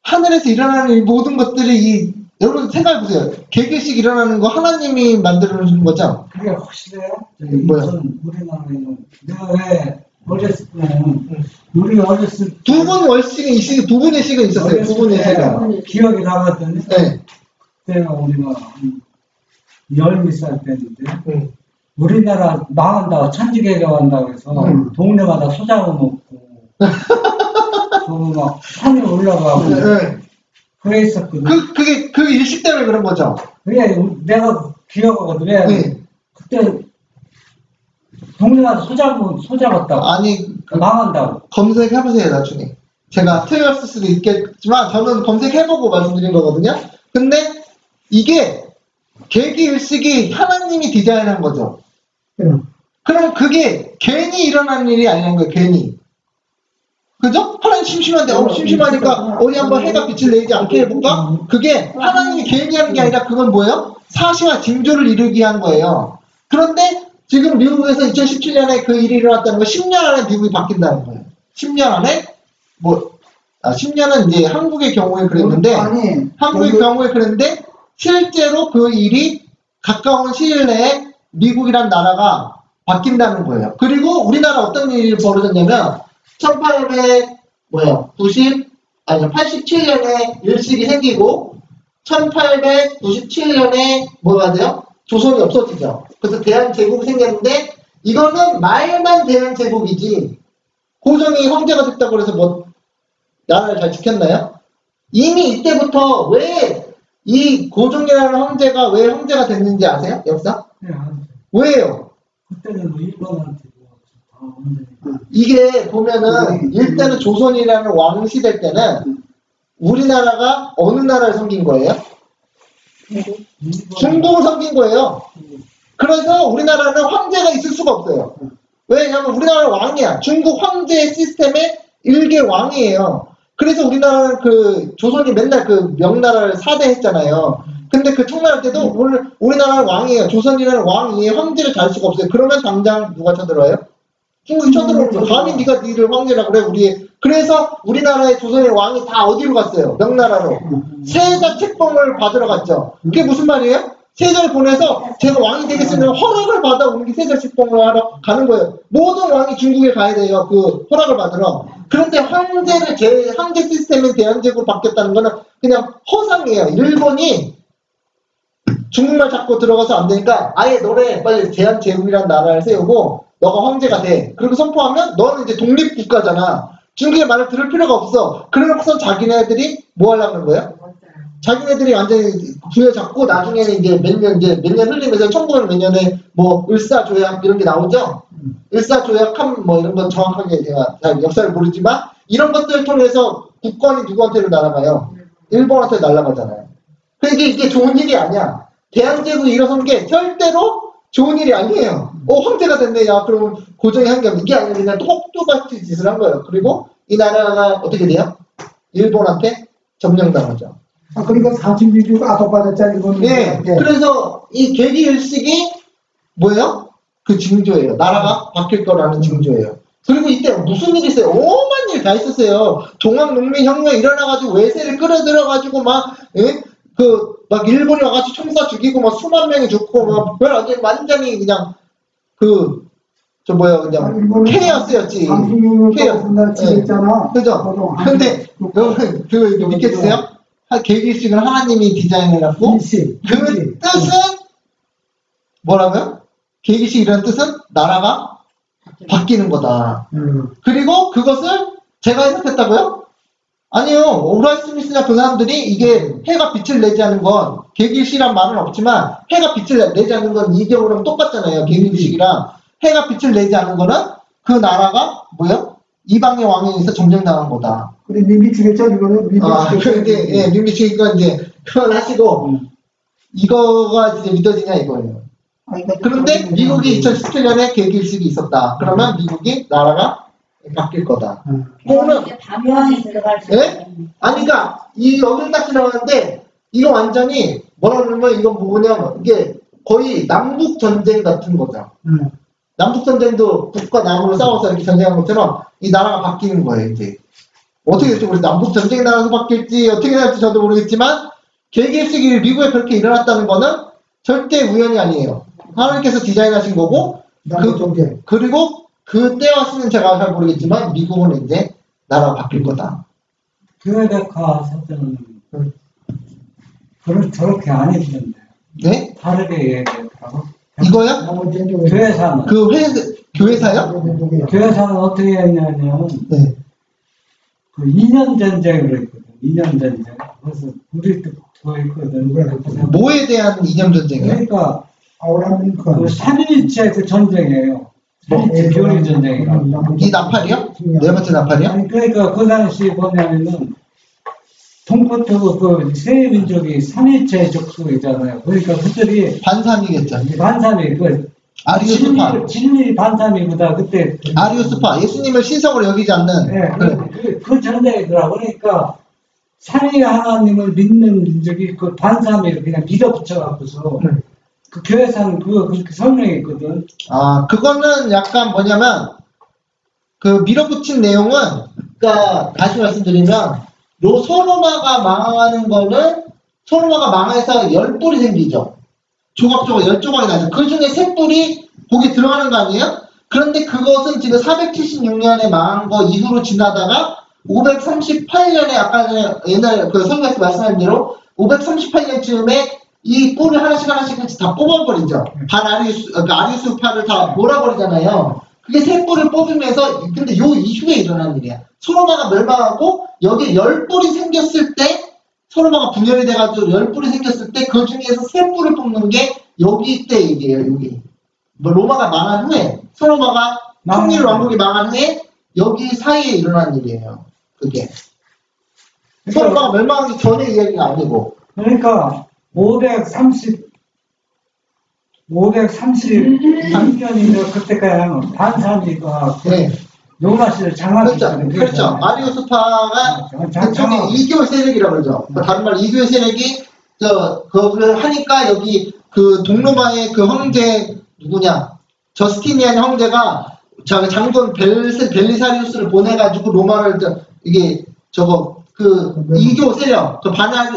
하늘에서 일어나는 이 모든 것들이 여러분 생각해보세요. 개기일식 일어나는 거 하나님이 만들어 주는 거죠? 그게 확실해요? 뭐야? 우리나라에는 내가 왜 어렸을 때는 우리 어렸을 때 두 분의 식은 있었어요. 두 분의 식은. 기억이 나갔더니 네. 그때가 우리가 10살 때인데 우리나라 망한다고 천지개가 한다고 해서 동네마다 소장을 먹고 막 산에 올라가고 네. 그랬었거든. 그 일식 때문에 그런 거죠? 그게 내가 기억하거든. 왜 네. 그때 동네마다 소잡았다고. 아니 망한다고. 검색해보세요 나중에. 제가 틀렸을 수도 있겠지만 저는 검색해보고 말씀드린 거거든요. 근데 이게 개기일식이 하나님이 디자인한 거죠. 그럼 그게 괜히 일어난 일이 아니라는 거예요. 괜히. 그죠? 하나님 심심한데 심심하니까 어디 한번 해가 빛을 내지 않게 해볼까? 그게 하나님이 괜히 하는 게 아니라 그건 뭐예요? 사시와 징조를 이루기 위한 거예요. 그런데 지금 미국에서 2017년에 그 일이 일어났다는 거 10년 안에 미국이 바뀐다는 거예요. 10년 안에 10년은 이제 한국의 경우에 그랬는데 한국의 경우에 그랬는데 실제로 그 일이 가까운 시일 내에 미국이란 나라가 바뀐다는 거예요. 그리고 우리나라 어떤 일이 벌어졌냐면 87년에 일식이 생기고 1897년에 뭐가 돼요? 조선이 없어지죠. 그래서 대한제국이 생겼는데 이거는 말만 대한제국이지 고종이 황제가 됐다고 해서 나라를 잘 지켰나요? 이미 이때부터 왜 이 고종이라는 황제가 왜 황제가 됐는지 아세요? 역사? 네, 알았어요. 왜요? 그때는 뭐 일본한테 이게 보면은 일단은 조선이라는 왕 시대 때는 우리나라가 어느 나라를 섬긴 거예요? 중국을 섬긴 거예요. 그래서 우리나라는 황제가 있을 수가 없어요. 왜냐하면 우리나라는 왕이야. 중국 황제 시스템의 일개 왕이에요. 그래서 우리나라는 조선이 맨날 명나라를 사대했잖아요. 근데 그 청나라 때도 오늘 우리나라는 왕이에요. 조선이라는 왕이에요. 황제를 달 수가 없어요. 그러면 당장 누가 쳐들어와요? 중국이 쳐들어오는 거예요. 감히 네가 니를 황제라 그래 우리. 그래서 우리나라의 조선의 왕이 다 어디로 갔어요? 명나라로. 세자 책봉을 받으러 갔죠. 그게 무슨 말이에요? 세자를 보내서 제가 왕이 되겠으면 허락을 받아 오는 게 세자 책봉을 하러 가는 거예요. 모든 왕이 중국에 가야 돼요. 그 허락을 받으러. 그런데 황제 시스템이 대한제국으로 바뀌었다는 거는 그냥 허상이에요. 일본이 중국말 잡고 들어가서 안 되니까 아예 너네 빨리 대한제국이라는 나라를 세우고 너가 황제가 돼. 그리고 선포하면 너는 이제 독립국가잖아. 중국의 말을 들을 필요가 없어. 그러고선 자기네들이 뭐 하려고 하는 거예요? 자기네들이 완전히 부여잡고 나중에는 이제 몇 년 흘리면서 1900 몇 년에 뭐 을사조약 이런 게 나오죠. 을사조약함 뭐 이런 건 정확하게 제가 잘 역사를 모르지만 이런 것들을 통해서 국권이 누구한테로 날아가요? 일본한테 날아가잖아요. 그러니까 이게 좋은 일이 아니야. 대한제국이 일어선 게 절대로 좋은 일이 아니에요. 황제가 됐네. 야, 그러면 고정이 한 게 없는 이게 아니라 그냥 똑똑같이 짓을 한 거예요. 그리고 이 나라가 어떻게 돼요? 일본한테 점령당하죠. 아, 그러니까 사진비주가 아토받았잖아, 이거는. 네. 그래서 이 계기일식이 뭐예요? 그 징조예요. 나라가 바뀔 거라는 징조예요. 그리고 이때 무슨 일이 있어요? 오만 일 다 있었어요. 동학농민혁명 일어나가지고 외세를 끌어들여가지고 막 일본이 와가지고 총사 죽이고 막 수만 명이 죽고 막 완전히 그냥 그냥 케이오스였지. 케이오스. 있잖아. 그죠? 근데 여러분 그거 믿겠어요? 계기식은 하나님이 디자인해놨고 그 뜻은 뭐라고요? 계기식이라는 뜻은 나라가 바뀌는 거다. 그리고 그것을 제가 해석했다고요? 아니요. 오라이 스미스나 그 사람들이 이게 해가 빛을 내지 않는 건 계기식이란 말은 없지만 해가 빛을 내지 않는 건 이 경우랑 똑같잖아요. 계기식이랑 해가 빛을 내지 않는 거는 그 나라가 뭐요? 이방의 왕에 의해서 점령당한 거다. 그래, 님이 죽였죠, 이거는. 님이 죽이니까 이제 그만하시고 이거가 이제 믿어지냐 이거예요. 그런데 미국이 2017년에 계기일식이 있었다. 그러면 미국이 나라가 바뀔 거다. 그거는 담요안에 들어갈 수 예? 아니 그러니까 이 여기까지 나왔는데 이거 완전히 뭐라 그러면 이건 뭐냐면 이게 거의 남북 전쟁 같은 거죠. 남북 전쟁도 북과 남으로 싸워서 이렇게 전쟁한 것처럼 이 나라가 바뀌는 거예요. 이제 어떻게 될지 모르겠어요. 남북 전쟁이 나라서 바뀔지 어떻게 될지 저도 모르겠지만 계기일식이 미국에 그렇게 일어났다는 거는 절대 우연이 아니에요. 하나님께서 디자인하신 거고 그리고 그때와 시는 제가 잘 모르겠지만 미국은 이제 나라가 바뀔 거다. 교회백화 사전은 저렇게 안 해주던데. 네? 다르게 얘기했더라고. 이거요? 교회사는. 교회사요? 교회사는 어떻게 했냐면, 네. 그 2년 전쟁으로 했거든. 2년 전쟁. 그래서 우리 또 있거든. 뭐에 대한 이념 전쟁이에요? 그러니까, 그 3.1째 그 전쟁이에요. 3.1째 교리 전쟁이라고. 이 나팔이요? 네 번째 나팔이요? 아니, 그러니까 그 당시 뭐냐면은, 동포트 그 세민족이 3.1체 적수이잖아요. 그러니까 그들이 반삼이겠죠. 반삼이 아리우스파. 진리 반삼이보다 그때 아리우스파. 예수님을 신성으로 여기지 않는. 네, 그 전쟁이더라고. 그러니까 삼위 하나님을 믿는 민족이 그 반삼이 그냥 밀어붙여갖고서 그 교회상 그렇게 설명했거든. 아, 그거는 약간 뭐냐면 그 밀어붙인 내용은 그러니까 다시 말씀드리면 소로마가 망하는 거는 소로마가 망해서 10뿔이 생기죠. 조각조각 10조각이 나죠. 그 중에 3뿔이 거기 들어가는 거 아니에요? 그런데 그것은 지금 476년에 망한 거 이후로 지나다가 538년에 아까 옛날 그 성경에서 말씀하신 대로 538년쯤에 이 뿔을 하나씩 다 뽑아버리죠. 아리우스파를 다 몰아버리잖아요. 그게 3뿔을 뽑으면서 근데 요 이후에 일어난 일이야. 소로마가 멸망하고 여기 10뿔이 생겼을 때 소로마가 분열이 돼가지고 10뿔이 생겼을 때 그 중에서 3뿔을 뽑는 게 여기 때 얘기예요. 여기 뭐 로마가 망한 후에 소로마가 통일 왕국이 망한 후에 여기 사이에 일어난 일이에요. 그게 소로마가 멸망하기 전의 이야기가 아니고 그러니까 533년이면 그때까지 하면 반삼이가 네. 로마시를 장악했잖아요. 그렇죠. 아리우스파가 그쪽에 이교의 세력이라고 그러죠. 다른 말로 이교의 세력이 그걸 하니까 여기 그 동로마의 그 황제 누구냐? 저스티니안 형제가 장군 벨리사리우스를 보내가지고 로마를 이게 이교 세력,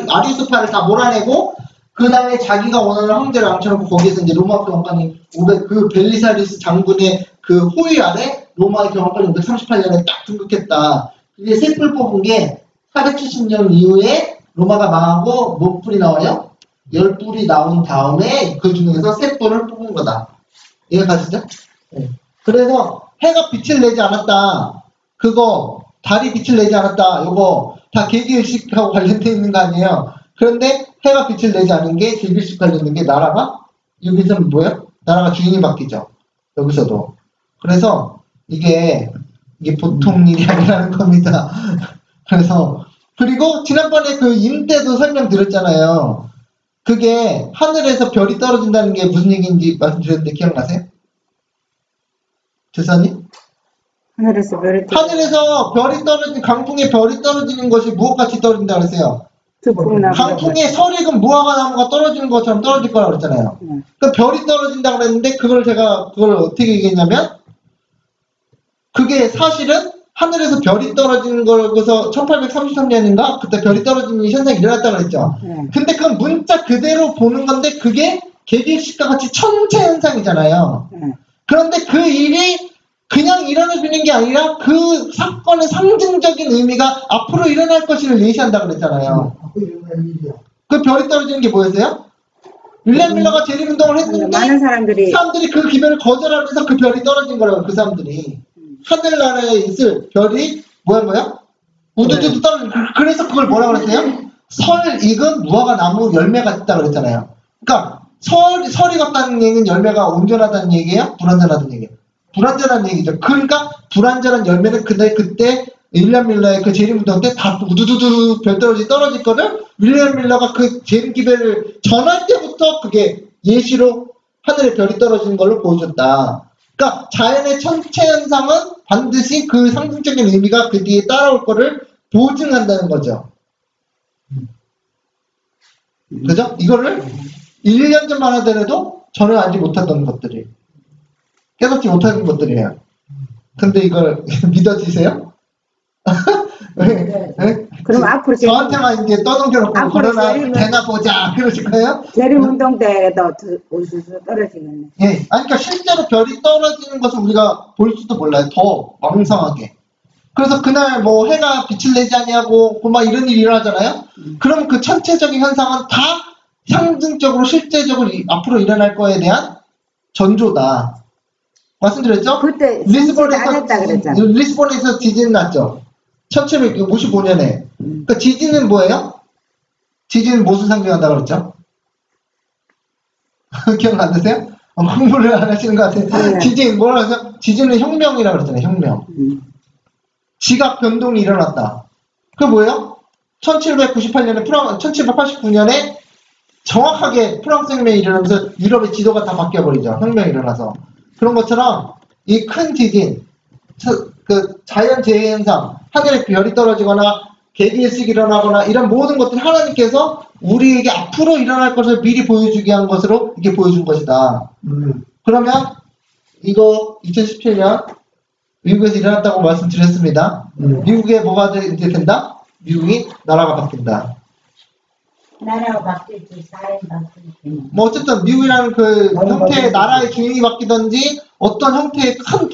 아리스파를 다 몰아내고 그 다음에 자기가 원하는 황제를 앉혀놓고 거기에서 이제 로마 교황관이 그 벨리사리우스 장군의 그 호위 아래 로마의 교황관이 538년에 딱 등극했다. 이게 셋불 뽑은 게 470년 이후에 로마가 망하고 몇 뿔이 나와요? 10뿔이 나온 다음에 그 중에서 셋불을 뽑은 거다. 이해가시죠? 네. 그래서 해가 빛을 내지 않았다. 달이 빛을 내지 않았다. 요거 다 계기일식하고 관련돼 있는 거 아니에요? 그런데 해가 빛을 내지 않은 게 계기일식 관련된 게 나라가 여기서는 뭐예요? 나라가 주인이 바뀌죠. 여기서도. 그래서 이게 보통 일이 아니라는 겁니다. 그리고 지난번에 그 임 때도 설명드렸잖아요. 그게 하늘에서 별이 떨어진다는 게 무슨 얘기인지 말씀드렸는데 기억나세요? 교사님? 하늘에서 별이 강풍에 별이 떨어지는 것이 무엇같이 떨어진다 그랬어요? 강풍에 설익은 무화과 나무가 떨어지는 것처럼 떨어질 거라고 그랬잖아요. 그 별이 떨어진다 그랬는데 그걸 어떻게 얘기했냐면 그게 사실은 하늘에서 별이 떨어지는 거고서 1833년인가 그때 별이 떨어지는 현상이 일어났다고 그랬죠. 근데 그건 문자 그대로 보는 건데 그게 계기일식과 같이 천체 현상이잖아요. 그런데 그 일이 그냥 일어나주는 게 아니라 그 사건의 상징적인 의미가 앞으로 일어날 것을 예시한다 그랬잖아요. 그 별이 떨어지는 게 뭐였어요? 윌리엄 밀러가 재림운동을 했는데 많은 사람들이 그 기별을 거절하면서 그 별이 떨어진 거라고 그 사람들이. 하늘나라에 있을 별이 뭐한 거야? 우두두두 떨어진. 그래서 그걸 뭐라고 그랬어요? 설익은 무화과 나무 열매가 있다고 그랬잖아요. 그러니까 설이 같다는 얘기는 열매가 온전하다는 얘기예요? 불완전하다는 얘기예요? 불완전한 얘기죠. 그러니까 불완전한 열매는 그때 윌리엄 밀러의 그 재림운동 때 다 우두두두 별떨어지 떨어질 거를 윌리엄 밀러가 그 재림 기별을 전할 때부터 그게 예시로 하늘에 별이 떨어지는 걸로 보여줬다. 그러니까 자연의 천체 현상은 반드시 그 상징적인 의미가 그 뒤에 따라올 거를 보증한다는 거죠. 그죠? 이거를 1년 전만 하더라도 전혀 알지 못했던 것들이 깨닫지 못하는 것들이에요. 근데 이걸 믿어지세요? 네? 그럼 앞으로 저한테만 이제 떠넘겨놓고 그러나 되나 보자 그러실 거예요? 재림운동 때도 우수수 떨어지겠네. 예, 아니 그러니까 실제로 별이 떨어지는 것을 우리가 볼 수도 몰라요. 더 왕성하게. 그래서 그날 뭐 해가 빛을 내지 아니하고 막 이런 일이 일어나잖아요. 그럼 그 천체적인 현상은 다 상징적으로 실제적으로 앞으로 일어날 거에 대한 전조다. 말씀드렸죠? 그때 리스본에서 지진 났죠. 1755년에. 그 지진은 뭐예요? 지진은 무엇을 상징한다고 그랬죠? 기억 안 나세요? 공부를 안 하시는 것 같아요. 지진, 뭐라고 해서? 지진은 혁명이라고 그랬잖아요, 혁명. 지각 변동이 일어났다. 그게 뭐예요? 1798년에 1789년에 정확하게 프랑스 혁명이 일어나면서 유럽의 지도가 다 바뀌어버리죠. 혁명이 일어나서. 그런 것처럼 이 큰 지진, 그 자연재해 현상, 하늘에 별이 떨어지거나 계기일식이 일어나거나 이런 모든 것들이 하나님께서 우리에게 앞으로 일어날 것을 미리 보여주기 위한 것으로 이렇게 보여준 것이다. 그러면 이거 2017년 미국에서 일어났다고 말씀드렸습니다. 미국에 뭐가 이제 된다? 미국이 나라가 바뀐다. 나라가 바뀔지 사회 바뀔지. 뭐 어쨌든 미국이라는 그 형태의 나라의 주인이 바뀌든지 어떤 형태의 큰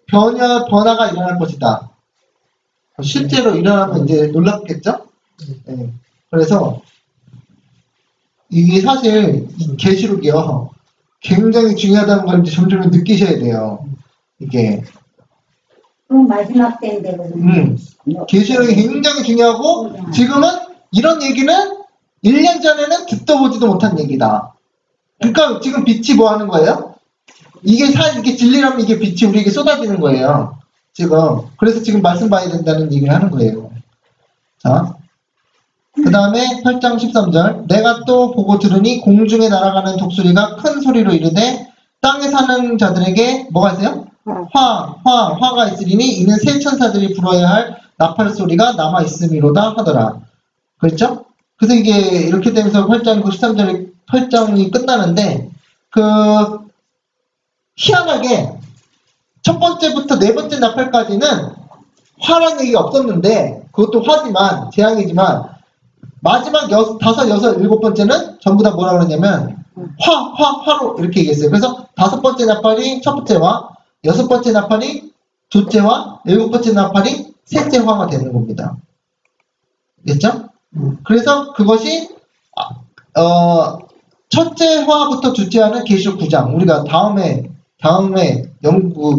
변화가 일어날 것이다. 실제로 일어나면 이제 놀랍겠죠? 네. 그래서 이게 사실 이 계시록이요 굉장히 중요하다는 걸 이제 점점 느끼셔야 돼요. 이게 마지막 때인데 계시록이 굉장히 중요하고 지금은 이런 얘기는 1년 전에는 듣도 보지도 못한 얘기다. 그러니까 지금 빛이 뭐 하는 거예요? 이게 진리라면 이게 빛이 우리에게 쏟아지는 거예요. 지금. 그래서 지금 말씀 봐야 된다는 얘기를 하는 거예요. 자. 그 다음에 8장 13절. 내가 또 보고 들으니 공중에 날아가는 독수리가 큰 소리로 이르되 땅에 사는 자들에게 뭐가 있어요? 화가 있으리니 이는 새 천사들이 불어야 할 나팔 소리가 남아 있음이로다 하더라. 그렇죠? 그래서 이게 이렇게 되면서 8장 93절에 8장이 끝나는데 희한하게 첫 번째부터 네 번째 나팔까지는 화라는 얘기가 없었는데 그것도 화지만 재앙이지만 마지막 5, 6, 7번째는 전부 다 뭐라 그러냐면 화로 이렇게 얘기했어요. 그래서 5번째 나팔이 첫 번째화, 6번째 나팔이 둘째화, 7번째 나팔이 셋째 화가 되는 겁니다. 됐죠? 그래서 그것이 첫째 화부터 둘째 화는 계시록 9장 우리가 다음에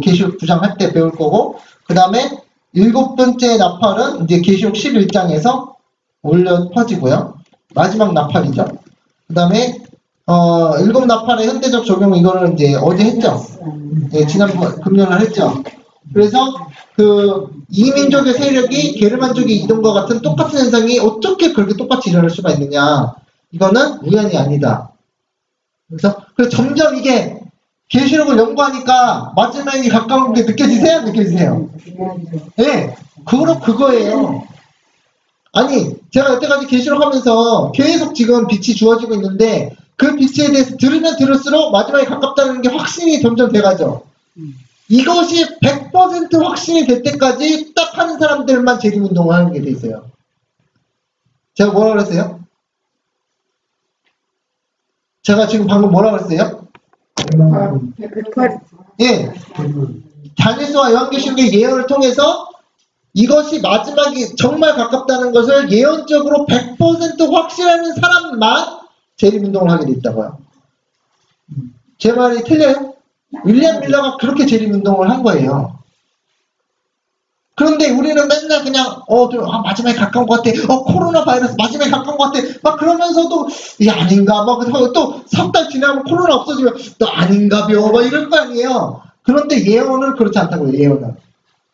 계시록 9장 할 때 배울 거고 그 다음에 7번째 나팔은 이제 계시록 11장에서 올려 퍼지고요. 마지막 나팔이죠. 그 다음에 7 나팔의 현대적 적용 이거는 이제 어제 했죠. 네, 지난번 금요일 했죠. 그래서 이민족의 세력이 게르만족이 이동과 같은 똑같은 현상이 어떻게 그렇게 똑같이 일어날 수가 있느냐. 이거는 우연이 아니다. 그래서 점점 이게 계시록을 연구하니까 마지막에 가까운 게 느껴지세요? 느껴지세요? 네, 그거예요. 아니, 제가 여태까지 계시록 하면서 계속 지금 빛이 주어지고 있는데 그 빛에 대해서 들으면 들을수록 마지막에 가깝다는 게 확신이 점점 돼가죠. 이것이 100% 확신이 될 때까지 딱 하는 사람들만 재림운동을 하는 게 돼 있어요. 제가 뭐라 그랬어요? 제가 지금 방금 뭐라 그랬어요? 예. 다니엘서와 요한계시록의 예언을 통해서 이것이 마지막이 정말 가깝다는 것을 예언적으로 100% 확신하는 사람만 재림운동을 하게 돼 있다고요. 제 말이 틀려요? 윌리엄 밀러가 그렇게 재림운동을 한 거예요. 그런데 우리는 맨날 그냥 마지막에 가까운 것 같아. 코로나 바이러스 마지막에 가까운 것 같아. 막 그러면서도 아닌가 막 또 3달 지나면 코로나 없어지면 또 아닌가벼 막 이럴 거 아니에요. 그런데 예언은 그렇지 않다고요.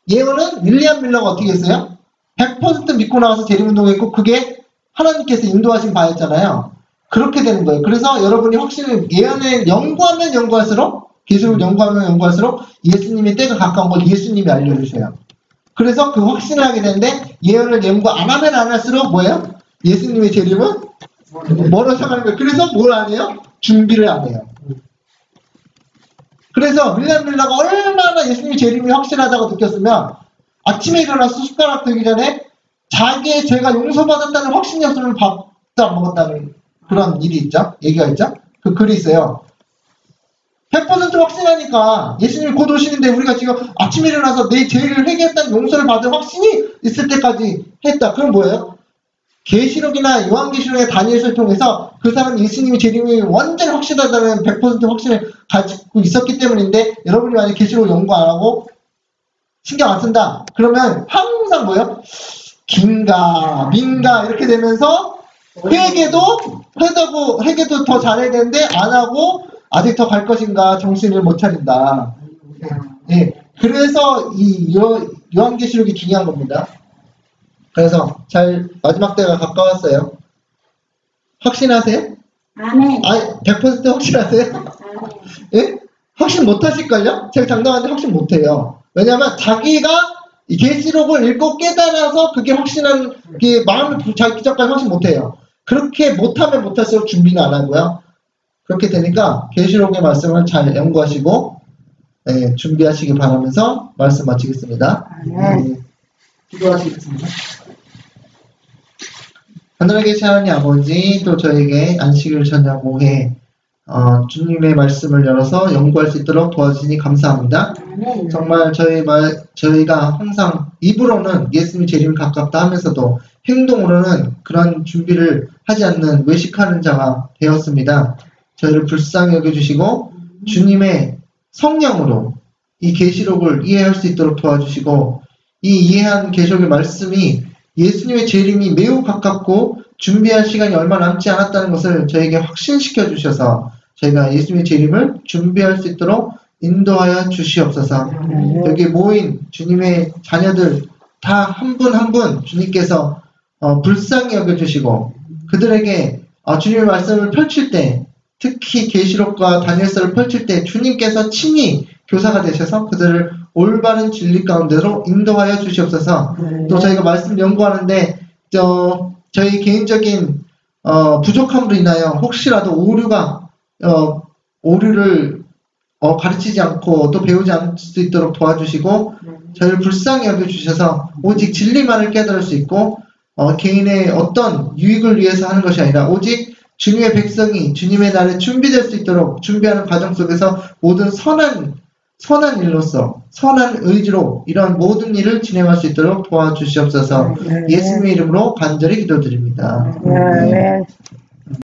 예언은 윌리엄 밀러가 어떻게 했어요? 100% 믿고 나와서 재림운동했고 그게 하나님께서 인도하신 바였잖아요. 그렇게 되는 거예요. 그래서 여러분이 확신을 예언을 연구하면 연구할수록 계시록을 연구하면 연구할수록 예수님의 때가 가까운 걸 예수님이 알려주셔요. 그래서 그 확신을 하게 되는데 예언을 연구 안 하면 안 할수록 뭐예요? 예수님의 재림은 멀어져 가는 거예요. 그래서 뭘 안 해요? 준비를 안 해요. 그래서 윌리엄 밀러가 얼마나 예수님의 재림이 확실하다고 느꼈으면 아침에 일어나서 숟가락 들기 전에 자기의 죄가 용서받았다는 확신이 없으면 밥도 안 먹었다는 그런 일이 있죠. 얘기가 있죠. 그 글이 있어요. 100% 확신하니까 예수님이 곧 오시는데 우리가 지금 아침에 일어나서 내 죄를 회개했다는 용서를 받을 확신이 있을 때까지 했다. 그럼 뭐예요? 계시록이나 요한계시록의 다니엘서를 통해서 그 사람이 예수님이 재림이 완전히 확실하다는 100% 확신을 가지고 있었기 때문인데 여러분이 만약에 계시록 연구 안 하고 신경 안 쓴다. 그러면 항상 뭐예요? 긴가 민가 이렇게 되면서 회개도 더 잘해야 되는데 안 하고 아직 더 갈 것인가 정신을 못 차린다. 예. 그래서 이 요한계시록이 중요한 겁니다. 그래서 마지막 때가 가까웠어요. 확신하세요? 아멘. 100% 확신하세요? 아멘. 예? 확신 못 하실걸요? 제가 장담하는데 확신 못 해요. 왜냐면 자기가 이 계시록을 읽고 깨달아서 그게 확신한 게 마음을 자기 기적까지 확신 못 해요. 그렇게 못하면 못할수록 준비는 안 하고요. 그렇게 되니까 계시록의 말씀을 잘 연구하시고 준비하시기 바라면서 말씀 마치겠습니다. 기도하시겠습니다. 하늘에 계신 하나님 아버지, 또 저에게 안식일 저녁 오후에 주님의 말씀을 열어서 연구할 수 있도록 도와주시니 감사합니다. 정말 저희가 항상 입으로는 예수님 재림 가깝다 하면서도 행동으로는 그런 준비를 하지 않는 외식하는 자가 되었습니다. 저희를 불쌍히 여겨주시고 주님의 성령으로 이 계시록을 이해할 수 있도록 도와주시고 이 이해한 계시록의 말씀이 예수님의 재림이 매우 가깝고 준비할 시간이 얼마 남지 않았다는 것을 저에게 확신시켜 주셔서 저희가 예수님의 재림을 준비할 수 있도록 인도하여 주시옵소서. 여기 모인 주님의 자녀들 다 한 분 한 분 주님께서 불쌍히 여겨주시고 그들에게 주님의 말씀을 펼칠 때 특히 계시록과 다니엘서를 펼칠 때 주님께서 친히 교사가 되셔서 그들을 올바른 진리 가운데로 인도하여 주시옵소서. 또 저희가 말씀 연구하는데 저희 개인적인 부족함으로 인하여 혹시라도 오류를 가르치지 않고 또 배우지 않을 수 있도록 도와주시고 저희를 불쌍히 여겨주셔서 오직 진리만을 깨달을 수 있고 개인의 어떤 유익을 위해서 하는 것이 아니라 오직 주님의 백성이 주님의 날에 준비될 수 있도록 준비하는 과정 속에서 모든 선한 일로서 선한 의지로 이러한 모든 일을 진행할 수 있도록 도와주시옵소서. 예수님의 이름으로 간절히 기도드립니다. 아멘.